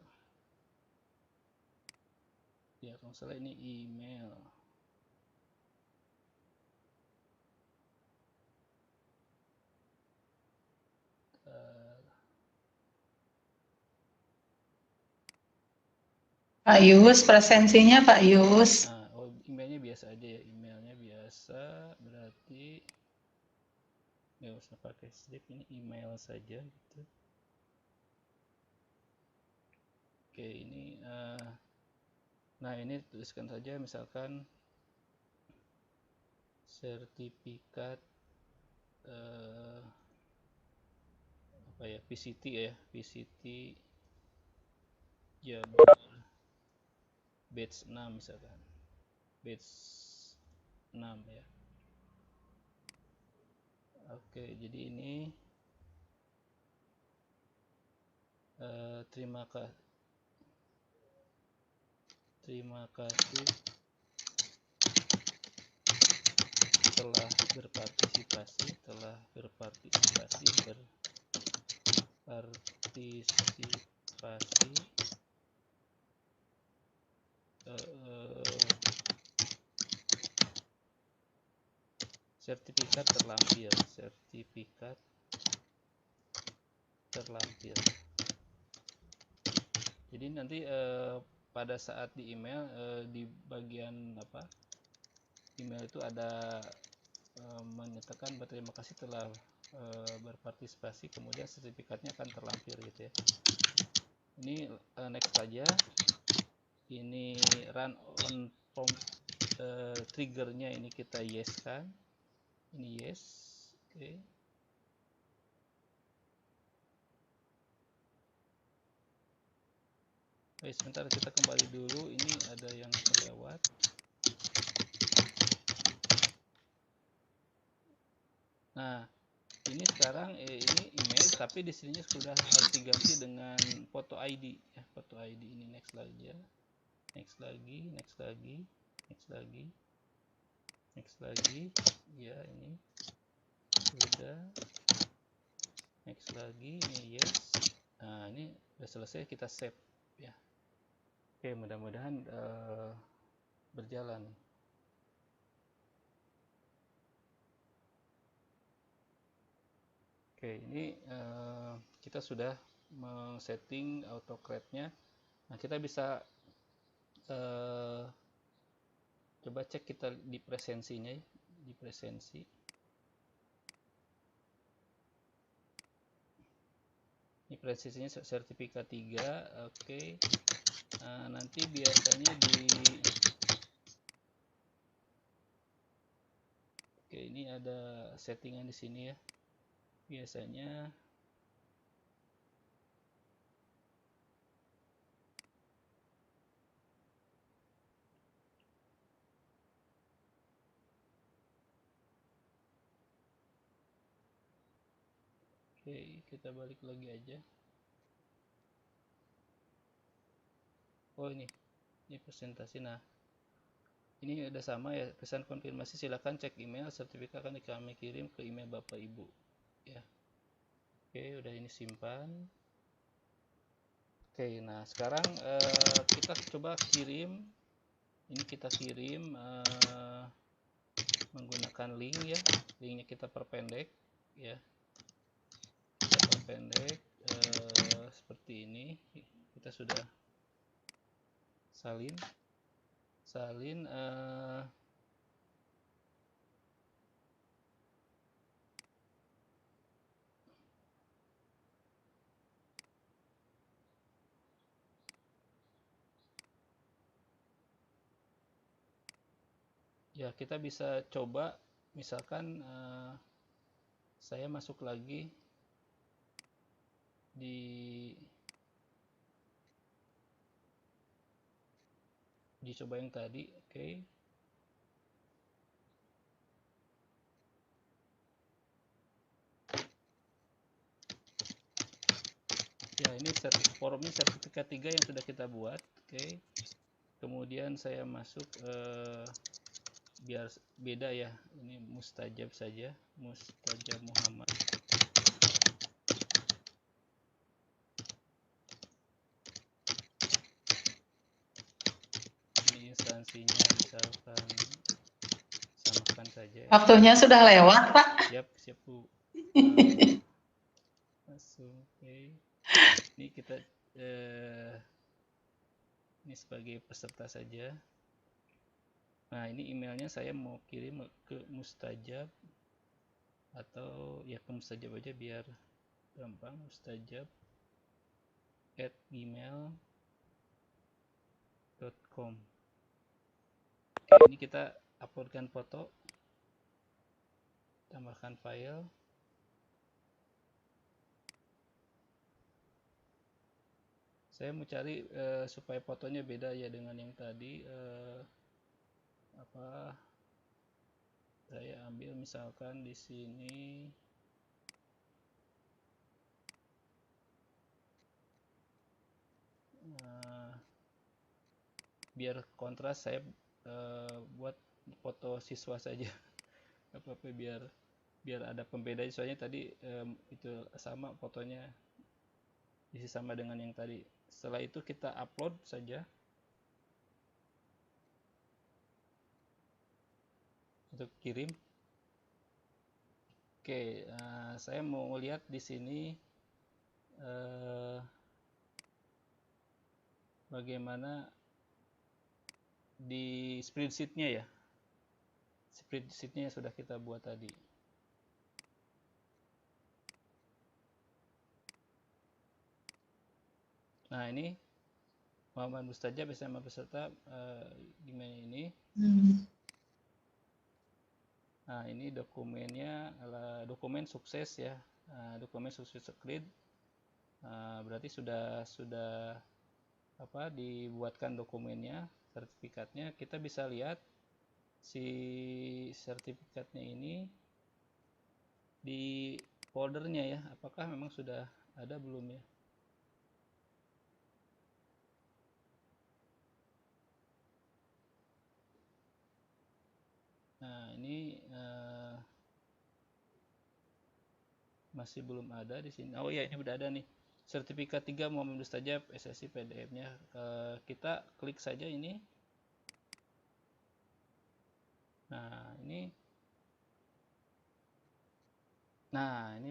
Ya kalau salah ini email. Pak Yus, presensinya Pak Yus. Nah, emailnya biasa aja ya, emailnya biasa, berarti nggak usah pakai strip, ini email saja gitu. Oke, ini nah ini tuliskan saja misalkan sertifikat apa ya, PCT ya, PCT Jabar batch 6 misalkan, batch 6 ya. Oke, jadi ini terima kasih telah berpartisipasi sertifikat terlampir. Jadi nanti pada saat di email di bagian apa email itu ada menyatakan berterima kasih telah berpartisipasi, kemudian sertifikatnya akan terlampir gitu ya. Ini next saja. Ini run on prompt triggernya ini kita yes kan, ini yes. Oke. Oke, sebentar kita kembali dulu, ini ada yang terlewat. Nah, ini sekarang ini email, tapi di sininya sudah harus diganti dengan foto ID ya, foto ID. Ini next lagi ya, next lagi ya, ini sudah, next lagi, ini yes. Nah, ini sudah selesai, kita save ya. Oke, mudah-mudahan berjalan. Oke, ini kita sudah men-setting autocrate-nya. Nah, kita bisa coba cek kita di presensinya ya, di presensi. Ini presensinya sertifikat 3, oke. Nanti biasanya oke, ini ada settingan di sini ya. Biasanya oke, kita balik lagi aja. Oh, ini presentasi. Nah, ini udah sama ya, pesan konfirmasi silakan cek email, sertifikat akan kami kirim ke email Bapak Ibu ya. Oke, udah ini simpan. Oke, nah sekarang kita coba kirim. Ini kita kirim menggunakan link ya. Linknya kita perpendek ya. Kita perpendek seperti ini. Kita sudah salin ya, kita bisa coba misalkan saya masuk lagi dicoba yang tadi, oke. Ya, ini forumnya sertifikat 3 yang sudah kita buat, oke. Kemudian saya masuk biar beda ya, ini Mustajab saja, Mustajab Muhammad. Ini instansinya misalkan samakan saja ya. Waktunya sudah lewat, Pak. Siap Bu. Langsung, oke. Ini kita ini sebagai peserta saja. Nah, ini emailnya saya mau kirim ke Mustajab atau ya ke Mustajab aja biar gampang, mustajab@gmail.com. Oke, ini kita uploadkan foto, tambahkan file. Saya mau cari supaya fotonya beda ya dengan yang tadi. Saya ambil misalkan di sini biar kontras saya buat foto siswa saja. Apa biar ada pembeda, soalnya tadi itu sama fotonya isi sama dengan yang tadi. Setelah itu kita upload saja untuk kirim. Oke, saya mau lihat di sini bagaimana di spreadsheet-nya ya. Spreadsheet-nya sudah kita buat tadi. Nah, ini Muhammad Mustajab SMA peserta gimana ini? Nah, ini dokumennya adalah dokumen sukses ya. Dokumen sukses Sekrid. Berarti sudah dibuatkan dokumennya, sertifikatnya. Kita bisa lihat si sertifikatnya ini di foldernya ya. Apakah memang sudah ada belum ya? Nah, ini masih belum ada di sini. Oh iya, ini udah ada nih. Sertifikat 3 Muhammad Mustajab SSI PDF-nya. Kita klik saja ini. Nah, ini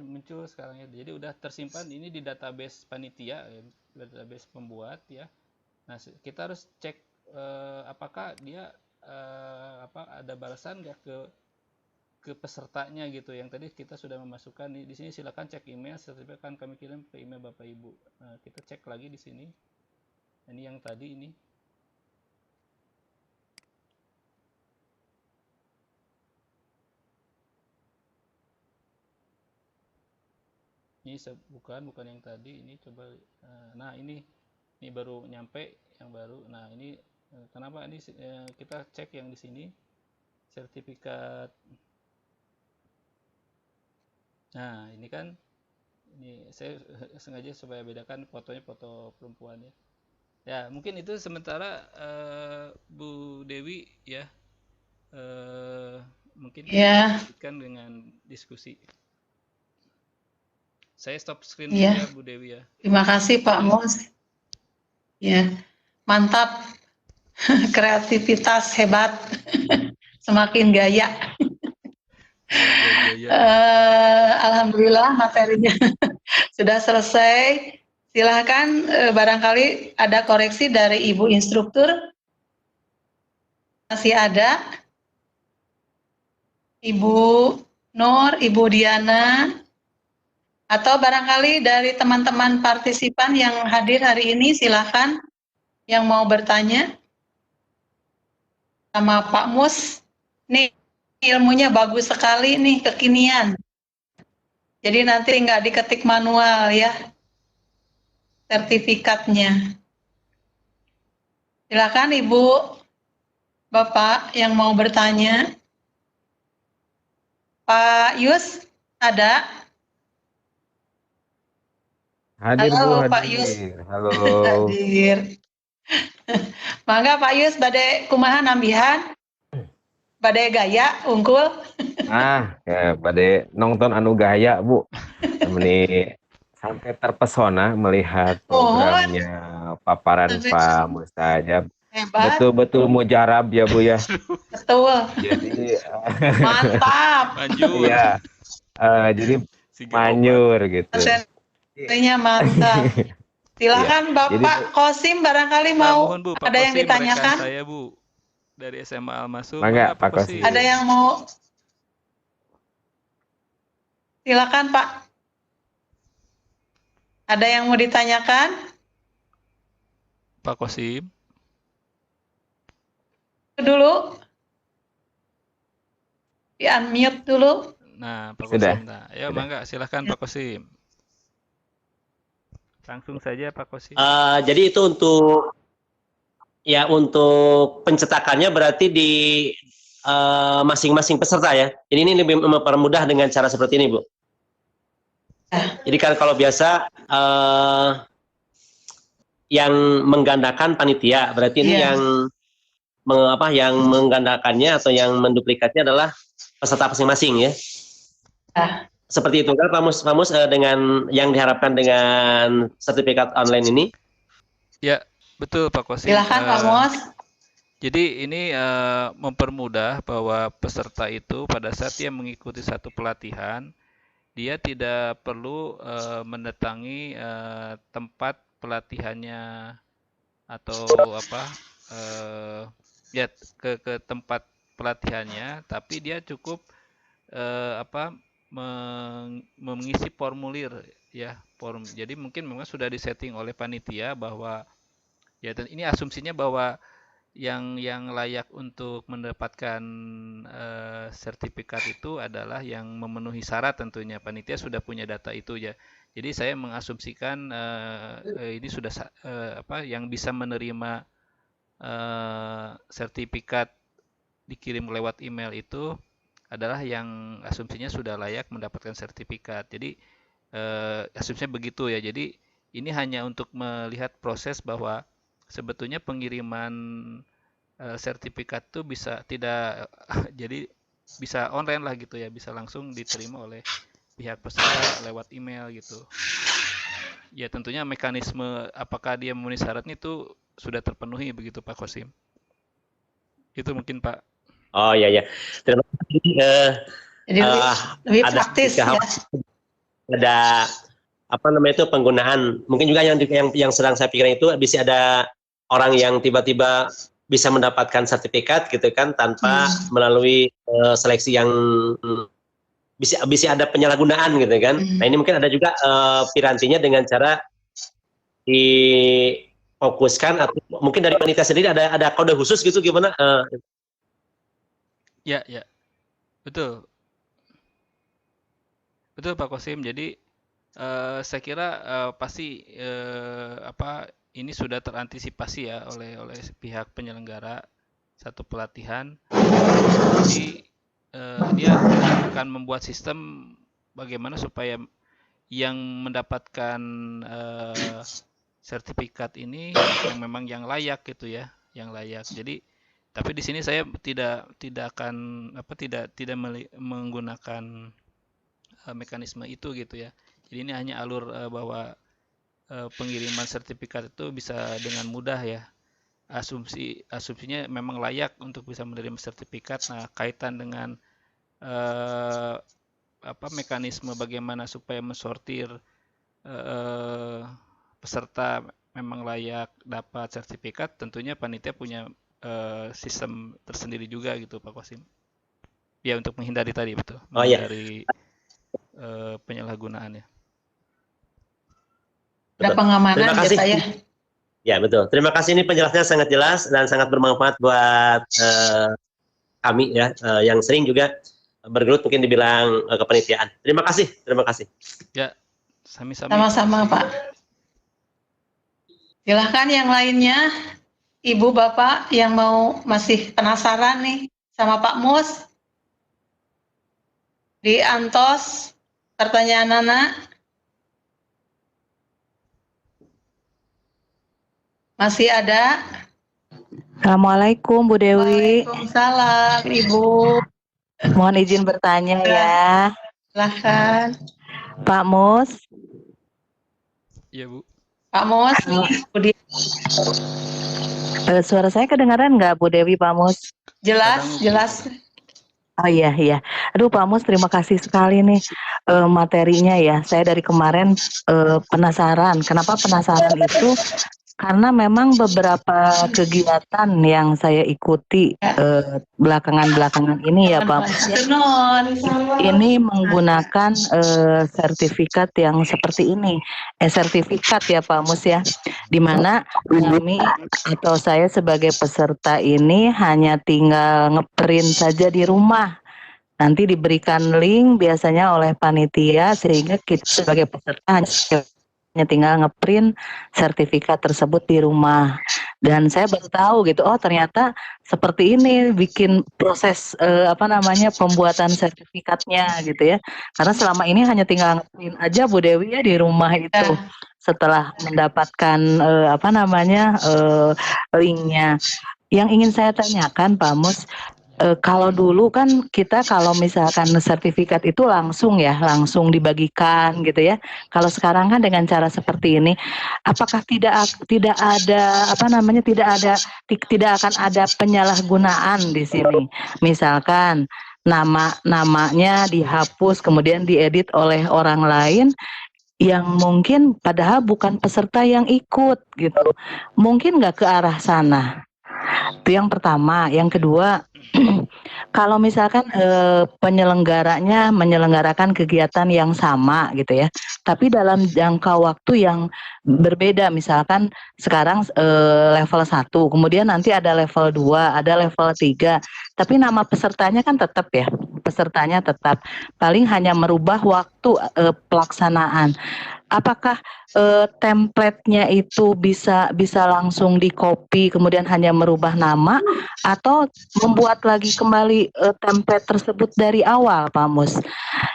muncul sekarang ya. Jadi udah tersimpan ini di database panitia, database pembuat ya. Nah, kita harus cek apakah dia ada balasan nggak ke pesertanya gitu. Yang tadi kita sudah memasukkan di sini, silakan cek email sertifikat akan kami kirim ke email Bapak Ibu. Kita cek lagi di sini. Ini yang tadi ini. Ini bukan yang tadi, ini coba. Nah, ini baru nyampe yang baru. Nah, ini kenapa ini kita cek yang di sini sertifikat. Nah, ini kan saya sengaja supaya bedakan fotonya foto perempuan ya. Ya, mungkin itu sementara Bu Dewi ya. Mungkin kita lanjutkan dengan diskusi. Saya stop screen dulu ya Bu Dewi ya. Terima kasih Pak Mus. Ya, mantap. Kreativitas hebat. Semakin gaya. Alhamdulillah materinya sudah selesai. Silahkan barangkali ada koreksi dari Ibu Instruktur. Masih ada Ibu Nur, Ibu Diana, atau barangkali dari teman-teman partisipan yang hadir hari ini, silahkan yang mau bertanya sama Pak Mus. Nih, ilmunya bagus sekali nih, kekinian. Jadi nanti nggak diketik manual ya, sertifikatnya. Silakan Ibu, Bapak yang mau bertanya. Pak Yus, ada? Hadir Bu, Halo Pak Yus. hadir. Halo. Hadir. Mangga Pak Yus, badai kumaha nambihan? Badai gaya, unggul. Ya, pada nonton anu gaya Bu. Ini sampai terpesona melihat programnya paparan Pak Mustajab. Hebat. Betul-betul mujarab ya Bu ya. Betul. Jadi Mantap. Manjur. Iya. Jadi manyur gitu. Pasennya mantap. Silakan Bapak Kosim barangkali mau Mohon, Bu, Pak ada yang Kosim, ditanyakan. rekan saya Bu dari SMA Al-Masum. Mangga, Pak Kosim. Ada yang mau? Silakan Pak. Ada yang mau ditanyakan? Pak Kosim. Dulu. Di unmute dulu. Nah, Pak Sudah. Kosim. Nah, ya mangga silakan Pak Kosim. Langsung saja Pak Kosim. Jadi itu untuk pencetakannya berarti di masing-masing peserta ya. Jadi ini lebih mempermudah dengan cara seperti ini, Bu. Jadi kan kalau biasa yang menggandakan panitia, berarti ini yang menggandakannya atau yang menduplikatnya adalah peserta masing-masing ya. Seperti itu kan Pak Mus dengan yang diharapkan dengan sertifikat online ini? Ya, betul Pak Kosim. Silakan Pak Mus. Jadi ini mempermudah bahwa peserta itu pada saat dia mengikuti satu pelatihan, dia tidak perlu mendatangi tempat pelatihannya atau ke tempat pelatihannya, tapi dia cukup mengisi formulir ya jadi mungkin memang sudah disetting oleh panitia bahwa ya dan ini asumsinya bahwa yang layak untuk mendapatkan sertifikat itu adalah yang memenuhi syarat, tentunya panitia sudah punya data itu ya. Jadi saya mengasumsikan ini sudah yang bisa menerima sertifikat dikirim lewat email itu adalah yang asumsinya sudah layak mendapatkan sertifikat. Jadi asumsinya begitu ya. Jadi ini hanya untuk melihat proses bahwa sebetulnya pengiriman sertifikat itu bisa tidak jadi bisa online lah gitu ya, bisa langsung diterima oleh pihak peserta lewat email gitu. Ya tentunya mekanisme apakah dia memenuhi syaratnya itu sudah terpenuhi begitu Pak Kosim. Itu mungkin Pak. Oh iya. Terima kasih. Jadi lebih praktis ya. Ada penggunaan, mungkin juga yang sedang saya pikirkan itu bisa ada orang yang tiba-tiba bisa mendapatkan sertifikat gitu kan tanpa melalui seleksi yang bisa ada penyalahgunaan gitu kan. Nah ini mungkin ada juga pirantinya dengan cara difokuskan atau mungkin dari panitia sendiri ada kode khusus gitu gimana? Ya, betul Pak Kosim. Jadi saya kira pasti ini sudah terantisipasi ya oleh pihak penyelenggara satu pelatihan. Jadi dia akan membuat sistem bagaimana supaya yang mendapatkan sertifikat ini yang memang yang layak gitu ya, yang layak. Jadi tapi di sini saya tidak menggunakan mekanisme itu gitu ya. Jadi ini hanya alur bahwa pengiriman sertifikat itu bisa dengan mudah ya. Asumsinya memang layak untuk bisa menerima sertifikat. Nah, kaitan dengan mekanisme bagaimana supaya mensortir peserta memang layak dapat sertifikat, tentunya panitia punya sistem tersendiri juga gitu Pak Kosim. Ya untuk menghindari tadi betul. Menghindari penyalahgunaan ya. Ada pengamanan Terima kasih. ya. Ya betul. Terima kasih, ini penjelasannya sangat jelas dan sangat bermanfaat buat kami ya yang sering juga bergelut mungkin dibilang kepanitiaan. Terima kasih. Ya, sami-sami. Sama-sama Pak. Silahkan yang lainnya, Ibu Bapak yang masih penasaran nih sama Pak Mus. Di Antos, pertanyaan Nana. Masih ada? Assalamualaikum Bu Dewi. Waalaikumsalam Ibu. Mohon izin bertanya ya. Silahkan. Pak Mus. Iya Bu. Pak Mus, suara saya kedengaran nggak Bu Dewi, Pak Mus? Jelas. Oh iya. Aduh Pak Mus, terima kasih sekali nih materinya ya. Saya dari kemarin penasaran. Kenapa penasaran itu? Karena memang beberapa kegiatan yang saya ikuti belakangan ini ya Pak Mus, ini menggunakan sertifikat yang seperti ini, sertifikat ya Pak Mus ya, di mana kami atau saya sebagai peserta ini hanya tinggal ngeprint saja di rumah. Nanti diberikan link biasanya oleh panitia sehingga kita sebagai peserta hanya tinggal ngeprint sertifikat tersebut di rumah. Dan saya baru tahu gitu, oh ternyata seperti ini bikin proses pembuatan sertifikatnya gitu ya. Karena selama ini hanya tinggal ngeprint aja Bu Dewi ya di rumah itu. Setelah mendapatkan linknya. Yang ingin saya tanyakan Pak Mus, kalau dulu kan kita kalau misalkan sertifikat itu langsung dibagikan gitu ya. Kalau sekarang kan dengan cara seperti ini, apakah tidak akan ada penyalahgunaan di sini? Misalkan namanya dihapus kemudian diedit oleh orang lain yang mungkin padahal bukan peserta yang ikut gitu. Mungkin nggak ke arah sana. Itu yang pertama. Yang kedua, kalau misalkan penyelenggaranya menyelenggarakan kegiatan yang sama gitu ya, tapi dalam jangka waktu yang berbeda, misalkan sekarang level 1, kemudian nanti ada level 2, ada level 3, tapi nama pesertanya kan tetap ya, pesertanya tetap, paling hanya merubah waktu pelaksanaan. Apakah template-nya itu bisa langsung di-copy kemudian hanya merubah nama atau membuat lagi kembali template tersebut dari awal Pak Mus?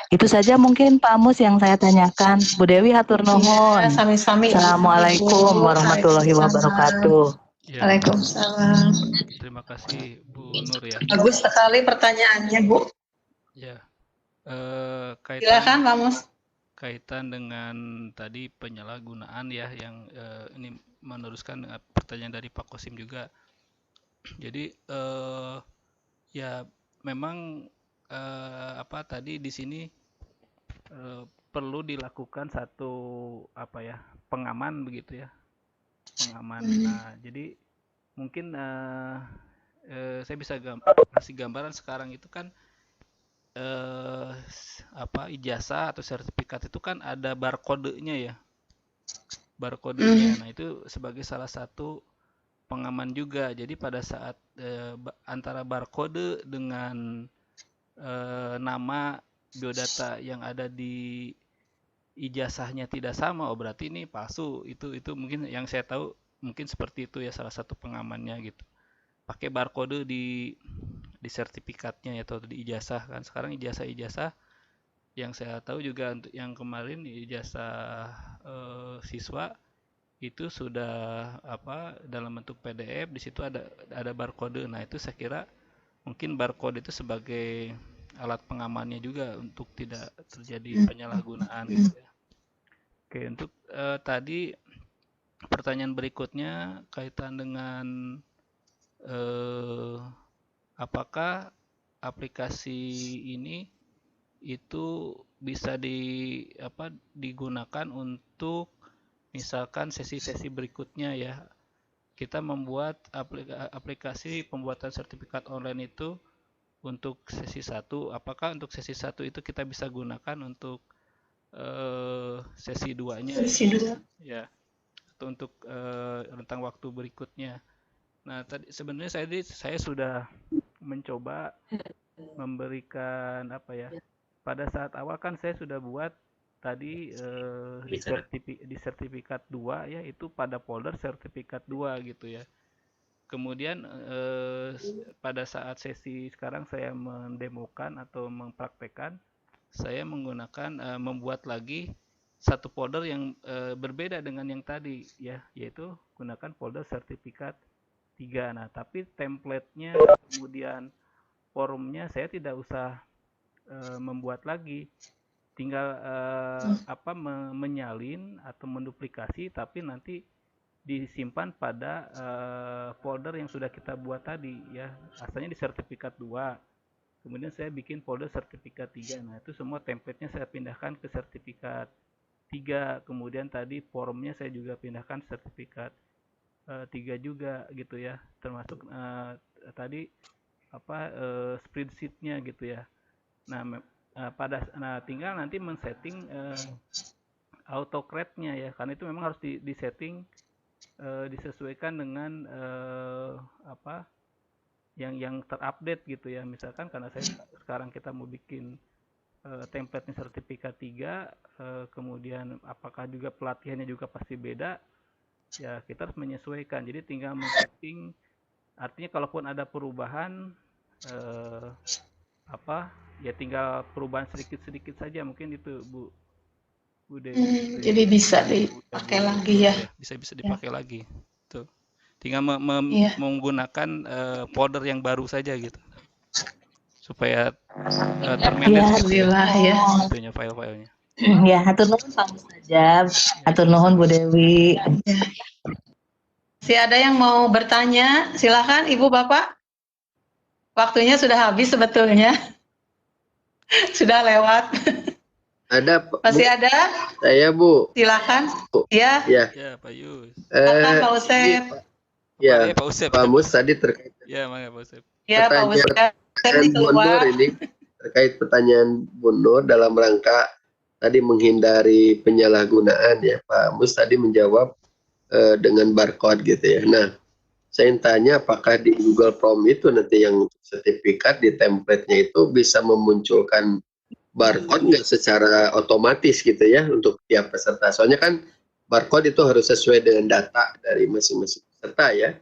Itu saja mungkin Pak Mus yang saya tanyakan. Bu Dewi hatur nuhun. Ya, sami-sami. Assalamualaikum warahmatullahi wabarakatuh. Ya, Waalaikumsalam. terima kasih Bu Nur ya. Bagus sekali pertanyaannya Bu. Ya. Silakan Pak Mus. Kaitan dengan tadi penyalahgunaan ya yang ini meneruskan pertanyaan dari Pak Kosim juga. Jadi ya memang tadi di sini perlu dilakukan satu pengaman begitu ya, pengaman. Nah jadi mungkin saya bisa kasih gambaran sekarang itu kan ijazah atau sertifikat itu kan ada barcode-nya ya, barcode-nya. Nah itu sebagai salah satu pengaman juga. Jadi pada saat antara barcode dengan nama biodata yang ada di ijazahnya tidak sama, oh berarti ini palsu. Itu mungkin yang saya tahu mungkin seperti itu ya, salah satu pengamannya gitu. Pakai barcode di sertifikatnya atau di ijazah kan. Sekarang ijazah yang saya tahu juga untuk yang kemarin ijazah siswa itu sudah dalam bentuk PDF, di situ ada barcode. Nah itu saya kira mungkin barcode itu sebagai alat pengamannya juga untuk tidak terjadi penyalahgunaan gitu ya. Oke, untuk tadi pertanyaan berikutnya kaitan dengan apakah aplikasi ini itu bisa digunakan untuk misalkan sesi-sesi berikutnya ya. Kita membuat aplikasi pembuatan sertifikat online itu untuk sesi 1. Apakah untuk sesi 1 itu kita bisa gunakan untuk sesi 2-nya? Sesi 2. Ya. Atau untuk rentang waktu berikutnya. Nah, tadi sebenarnya saya sudah mencoba memberikan apa ya? Pada saat awal kan saya sudah buat tadi di sertifikat 2 ya, itu pada folder sertifikat 2 gitu ya. Kemudian pada saat sesi sekarang saya mendemokan atau mempraktekkan, saya menggunakan membuat lagi satu folder yang berbeda dengan yang tadi ya, yaitu gunakan folder sertifikat 3. Nah, tapi template-nya kemudian forumnya saya tidak usah membuat lagi, tinggal menyalin atau menduplikasi, tapi nanti disimpan pada folder yang sudah kita buat tadi ya, asalnya di sertifikat 2, kemudian saya bikin folder sertifikat 3. Nah, itu semua template-nya saya pindahkan ke sertifikat 3, kemudian tadi forumnya saya juga pindahkan sertifikat 3 juga gitu ya, termasuk tadi spreadsheet-nya gitu ya. Nah, tinggal nanti men-setting autocrate-nya ya, karena itu memang harus disetting disesuaikan dengan yang terupdate gitu ya. Misalkan karena sekarang kita mau bikin template-nya sertifikat 3, kemudian apakah juga pelatihannya juga pasti beda ya, kita harus menyesuaikan. Jadi tinggal men-setting, artinya kalaupun ada perubahan ya tinggal perubahan sedikit-sedikit saja, mungkin itu Bu Dewi. Jadi bisa dipakai lagi ya. Bisa dipakai lagi. Tuh. Tinggal menggunakan folder yang baru saja gitu. Supaya termanage gitu ya. Itunya file-filenya. Ya, hatur nuhun Pak Mustajab, hatur nuhun Bu Dewi. Si ada yang mau bertanya, silakan Ibu Bapak. Waktunya sudah habis sebetulnya. Sudah lewat. Ada masih ada? Saya Bu. Silakan. Ya. Ya. Ya Pak Yus. Silakan Pak Usep. Ya. Pak Usep. Pak Mus tadi terkait. Ya, makanya Pak Usep. Ya Pak Usep. Bu Nur ini terkait pertanyaan Bu Nur dalam rangka tadi menghindari penyalahgunaan ya. Pak Mus tadi menjawab dengan barcode gitu ya. Nah, saya tanya apakah di Google Form itu nanti yang sertifikat di template-nya itu bisa memunculkan barcode nggak secara otomatis gitu ya untuk tiap peserta. Soalnya kan barcode itu harus sesuai dengan data dari masing-masing peserta ya,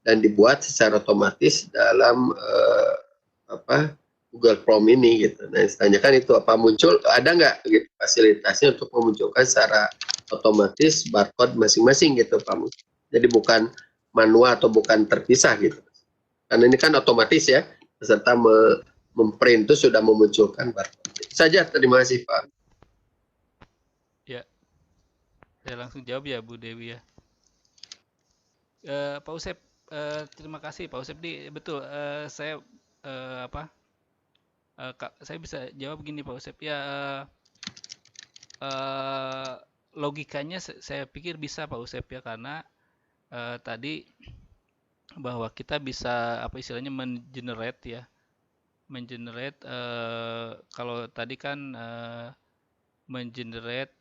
dan dibuat secara otomatis dalam Google Form ini gitu. Nah, ditanyakan itu apa muncul, ada nggak gitu, fasilitasnya untuk memunculkan secara otomatis barcode masing-masing gitu Pak Mus. Jadi bukan manual atau bukan terpisah gitu. Karena ini kan otomatis ya, peserta memprint itu sudah memunculkan barcode. Saja, terima kasih Pak. Ya, saya langsung jawab ya Bu Dewi ya. Pak Usep, terima kasih Pak Usep. Betul, saya saya bisa jawab gini Pak Usep ya. Logikanya saya pikir bisa Pak Usep ya, karena tadi bahwa kita bisa istilahnya mengenerate kalau tadi kan mengenerate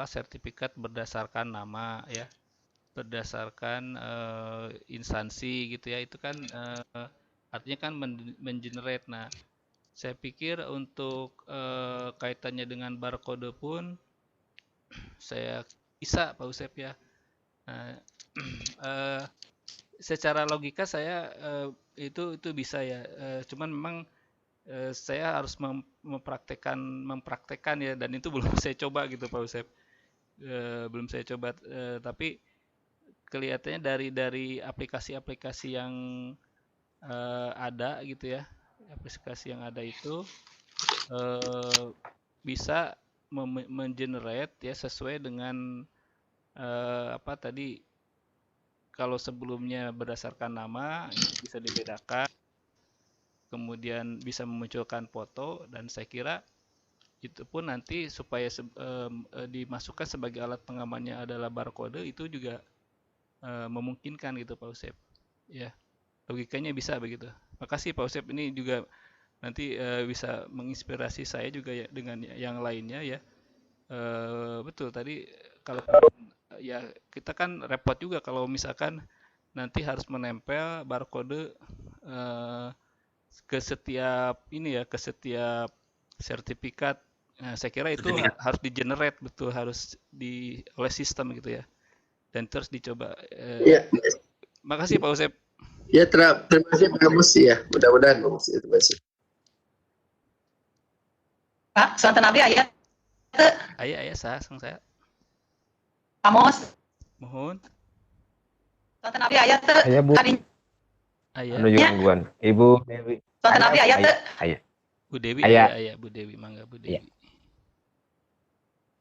sertifikat berdasarkan nama ya, berdasarkan instansi gitu ya, itu kan artinya kan mengenerate. Nah, saya pikir untuk kaitannya dengan barcode pun saya bisa Pak Usep ya. Nah, secara logika saya itu bisa ya, cuman memang saya harus mempraktekkan ya, dan itu belum saya coba gitu Pak Usep. Belum saya coba, tapi kelihatannya dari aplikasi-aplikasi yang ada gitu ya, aplikasi yang ada itu bisa mengenerate ya sesuai dengan tadi. Kalau sebelumnya berdasarkan nama, itu bisa dibedakan, kemudian bisa memunculkan foto, dan saya kira itu pun nanti supaya dimasukkan sebagai alat pengamannya adalah barcode, itu juga memungkinkan gitu Pak Usep. Ya, logikanya bisa begitu. Makasih Pak Usep, ini juga nanti bisa menginspirasi saya juga ya dengan yang lainnya ya. Betul tadi kalau ya kita kan repot juga kalau misalkan nanti harus menempel barcode ke setiap ini ya, ke setiap sertifikat. Nah, saya kira itu harus di-generate betul, harus oleh sistem gitu ya. Dan terus dicoba. Ya, Makasih Pak Usep. ya terima kasih Pak Mus ya. Mudah-mudahan Pak Mus. Terima kasih. Pak, sonten abdi aya teu? Aya saya. Pak Mus, Mohon. sonten abdi aya teu? Aya Bu, Kadinya Aya. anu gangguan. Ibu Dewi. sonten abdi aya teu? Aya. Bu Dewi Aya. aya, Bu Dewi, mangga Bu Aya. Dewi.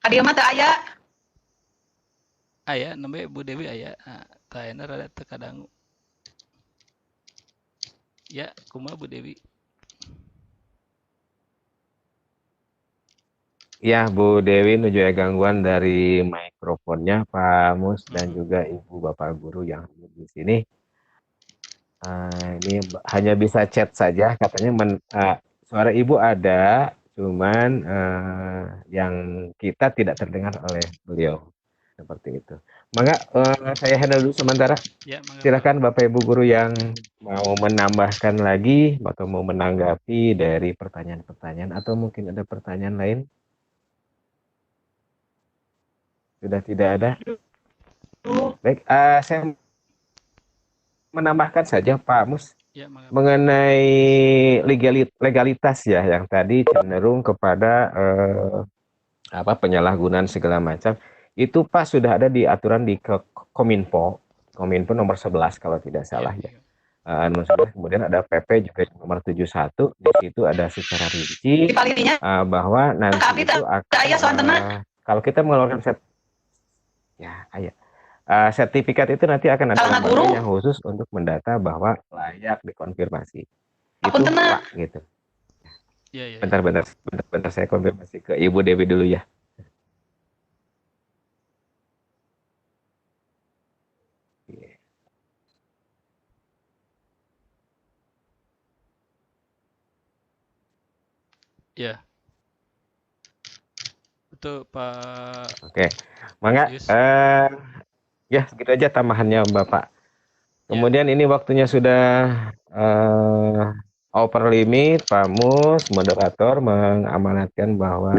Kadieu mah teu aya. Aya, nembe Bu Dewi aya. Taena rada teu kadangu. Ya, kumaha Bu Dewi? Ya, Bu Dewi nuju gangguan dari mikrofonnya Pak Mus dan juga Ibu Bapak Guru yang hadir di sini. Ini hanya bisa chat saja, katanya suara Ibu ada, cuman yang kita tidak terdengar oleh beliau. Seperti itu. Mangga saya handle dulu sementara. Ya, mangga, Silakan Bapak Ibu Guru yang mau menambahkan lagi atau mau menanggapi dari pertanyaan-pertanyaan atau mungkin ada pertanyaan lain. Sudah tidak ada. Baik, saya menambahkan saja Pak Mus Ya, mangga. mengenai legalitas ya yang tadi cenderung kepada penyalahgunaan segala macam. Itu Pak sudah ada di aturan di Kominfo nomor 11 kalau tidak salah ya. Kemudian ada PP juga nomor 71, di situ ada secara rinci bahwa nanti itu akan kalau kita mengeluarkan sertifikat itu nanti akan ada lembaga yang khusus untuk mendata bahwa layak dikonfirmasi. Itu Pak gitu. Ya. Bentar saya konfirmasi ke Ibu Dewi dulu ya. Ya. Betul Pak. Oke. Mangga ya segitu aja tambahannya Bapak. Kemudian ini waktunya sudah over limit, Pak Mus, moderator mengamanatkan bahwa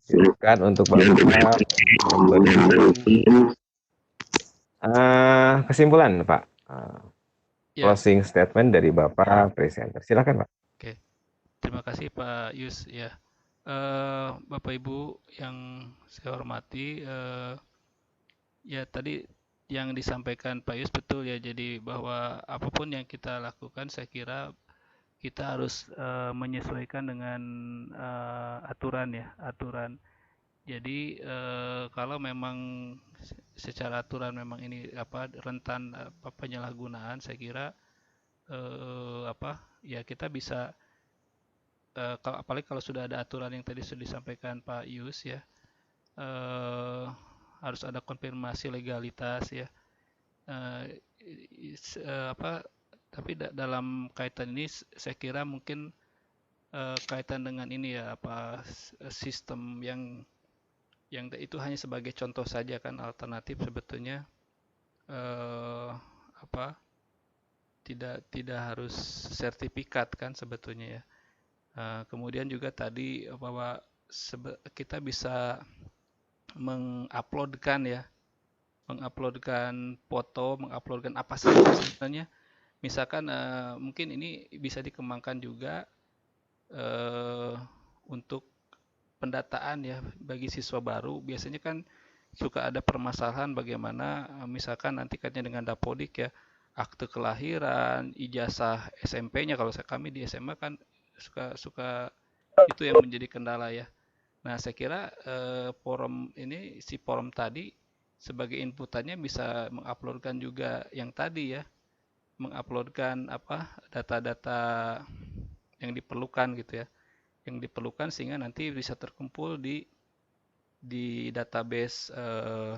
silakan untuk Bapak kesimpulan Pak. Closing statement dari Bapak presenter. Silakan Pak. Oke. Terima kasih Pak Yus ya. Bapak Ibu yang saya hormati, ya tadi yang disampaikan Pak Yus betul ya, jadi bahwa apapun yang kita lakukan saya kira kita harus menyesuaikan dengan aturan. Jadi kalau memang secara aturan memang ini rentan penyalahgunaan, saya kira ya kita bisa apalagi kalau sudah ada aturan yang tadi sudah disampaikan Pak Yus ya, harus ada konfirmasi legalitas ya. Tapi dalam kaitan ini saya kira mungkin kaitan dengan ini ya, sistem yang itu hanya sebagai contoh saja kan, alternatif sebetulnya tidak harus sertifikat kan sebetulnya ya. Kemudian juga tadi bahwa kita bisa menguploadkan foto, menguploadkan apa saja sebenarnya. Misalkan mungkin ini bisa dikembangkan juga untuk pendataan ya bagi siswa baru. Biasanya kan suka ada permasalahan bagaimana misalkan nanti kaitnya dengan Dapodik ya, akte kelahiran, ijazah SMP-nya. Kalau kami di SMA kan suka itu yang menjadi kendala ya. Nah, saya kira forum tadi sebagai inputannya bisa menguploadkan juga yang tadi ya, menguploadkan data-data yang diperlukan gitu ya, yang diperlukan sehingga nanti bisa terkumpul di database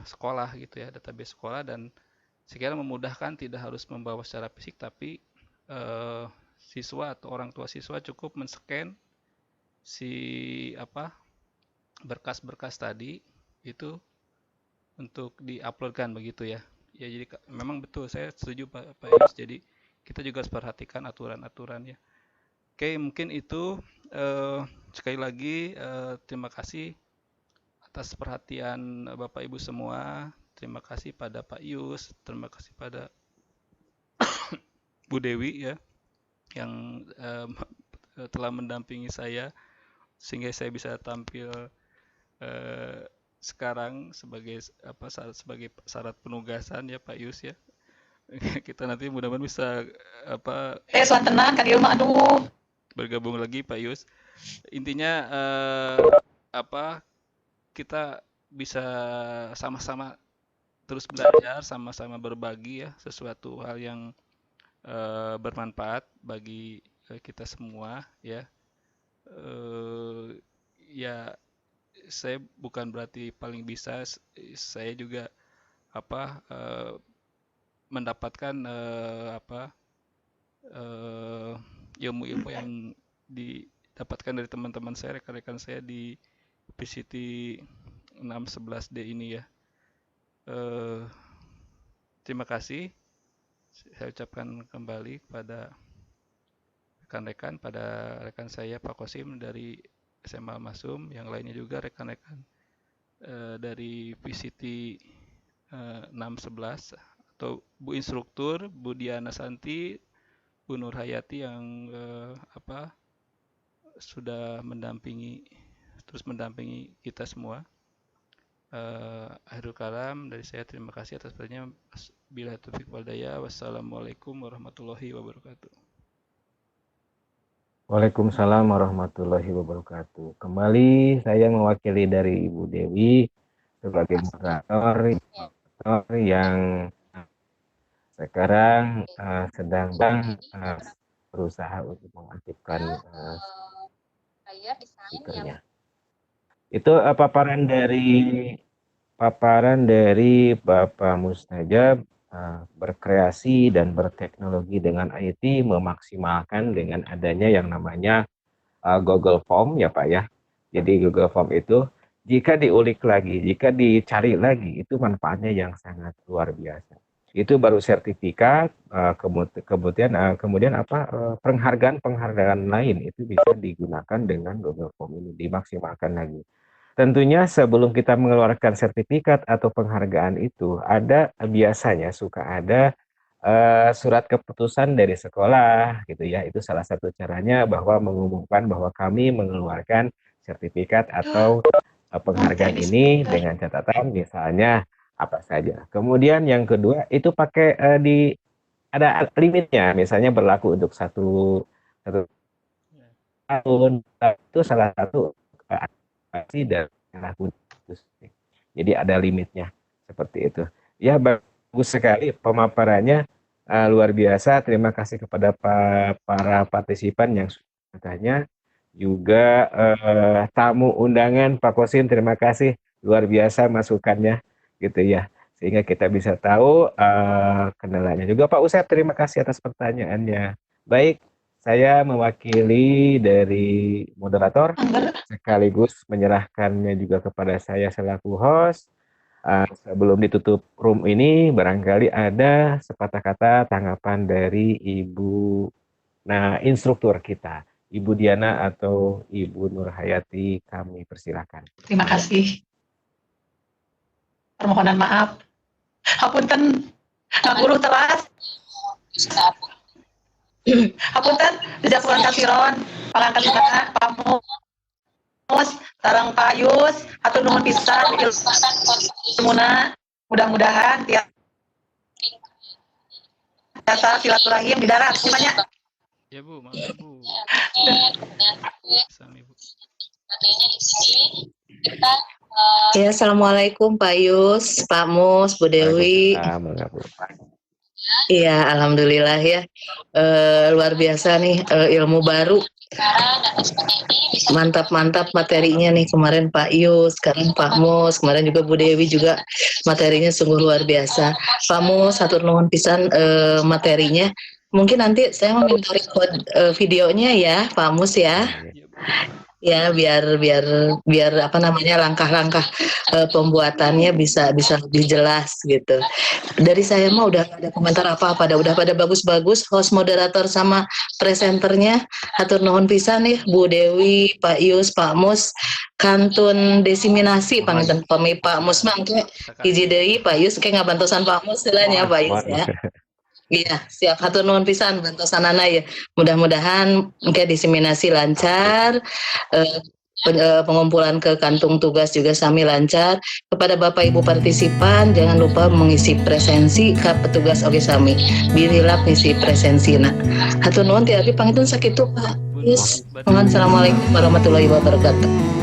sekolah gitu ya, database sekolah, dan saya kira memudahkan, tidak harus membawa secara fisik, tapi siswa atau orang tua siswa cukup men-scan berkas-berkas tadi itu untuk diuploadkan begitu ya. Ya, jadi memang betul, saya setuju Pak Yus. Jadi kita juga harus perhatikan aturan-aturannya. Oke, mungkin itu sekali lagi terima kasih atas perhatian Bapak Ibu semua. Terima kasih pada Pak Yus, terima kasih pada Bu Dewi ya yang telah mendampingi saya sehingga saya bisa tampil sekarang sebagai sebagai syarat penugasan ya Pak Yus ya. Kita nanti mudah-mudahan bisa tenang Kak Ilma, aduh. Bergabung lagi Pak Yus. Intinya kita bisa sama-sama terus belajar, sama-sama berbagi ya sesuatu hal yang bermanfaat bagi kita semua ya. Ya saya bukan berarti paling bisa, saya juga mendapatkan ilmu-ilmu yang didapatkan dari teman-teman saya, rekan-rekan saya di PCT 611D ini ya. Terima kasih saya ucapkan kembali kepada rekan-rekan, pada rekan saya Pak Kosim dari SMA Masum, yang lainnya juga rekan-rekan dari PCT 611 atau Bu Instruktur, Bu Diana Santi, Bu Nur Hayati yang sudah terus mendampingi kita semua. Akhirul kalam dari saya, terima kasih atas perhatiannya. Bila taufiq wal hidayah. Wassalamualaikum warahmatullahi wabarakatuh. Waalaikumsalam warahmatullahi wabarakatuh. Kembali saya mewakili dari Ibu Dewi sebagai moderator yang sekarang sedang berusaha untuk mengaktifkan speakernya. Itu paparan dari Bapak Mustajab, berkreasi dan berteknologi dengan IT, memaksimalkan dengan adanya yang namanya Google Form ya Pak ya. Jadi Google Form itu jika diulik lagi, jika dicari lagi, itu manfaatnya yang sangat luar biasa. Itu baru sertifikat, kemudian penghargaan lain itu bisa digunakan dengan Google Form ini, dimaksimalkan lagi. Tentunya sebelum kita mengeluarkan sertifikat atau penghargaan itu, biasanya suka ada surat keputusan dari sekolah gitu ya. Itu salah satu caranya bahwa mengumumkan bahwa kami mengeluarkan sertifikat atau penghargaan ini dengan catatan misalnya apa saja. Kemudian yang kedua itu pakai ada limitnya, misalnya berlaku untuk satu tahun. Itu salah satu dan jadi ada limitnya seperti itu ya. Bagus sekali pemaparannya, luar biasa. Terima kasih kepada para partisipan yang sudah bertanya, juga tamu undangan Pak Kosim, terima kasih, luar biasa masukannya gitu ya, sehingga kita bisa tahu kendalanya. Juga Pak Usep, terima kasih atas pertanyaannya. Baik, saya mewakili dari moderator sekaligus menyerahkannya juga kepada saya selaku host. Sebelum ditutup room ini, barangkali ada sepatah kata tanggapan dari Ibu instruktur kita, Ibu Diana atau Ibu Nur Hayati, kami persilakan. Terima kasih. Permohonan maaf. Hapunten, ngaguru teras. Hapunten, jazakumullah khairan. Pangangkat sana, Pamus, sareng Pak Yus, atur nuhun pisan ilmuna. Mudah-mudahan tiap jasa silaturahim di darat semuanya. Ya Bu, maaf Bu. Sami Bu. Ya, assalamualaikum Pak Yus, Pak Mus, Bu Dewi. Iya, alhamdulillah ya. Luar biasa nih, ilmu baru. Mantap-mantap materinya nih, kemarin Pak Yus, sekarang Pak Mus, kemarin juga Bu Dewi juga materinya sungguh luar biasa. Pak Mus, hatur nuhun pisan materinya. Mungkin nanti saya meminta record videonya ya, Pak Mus ya. ya, biar biar biar apa namanya langkah-langkah pembuatannya bisa bisa lebih jelas gitu. Dari saya mah udah nggak ada komentar apa-apa, udah pada bagus-bagus host, moderator sama presenternya. Hatur nuhun pisan nih Bu Dewi, Pak Yus, Pak Mus, kantun desiminasi panginten pami Pak Mus mah engke hiji deui Pak Yus kayak ngabantosan Pak Mus istilahnya Pak Yus ya. Iya, siap. Hatur nuhun pisan bantosanana ya. Mudah-mudahan engke diseminasi lancar, pengumpulan ke kantung tugas juga sami lancar. Kepada Bapak Ibu partisipan, jangan lupa mengisi presensi ke petugas oge sami. Bililap ngisi presensi nak. Hatur nuhun ti abdi pangitun sakitu Pak. Yes. Mohon assalamualaikum warahmatullahi wabarakatuh.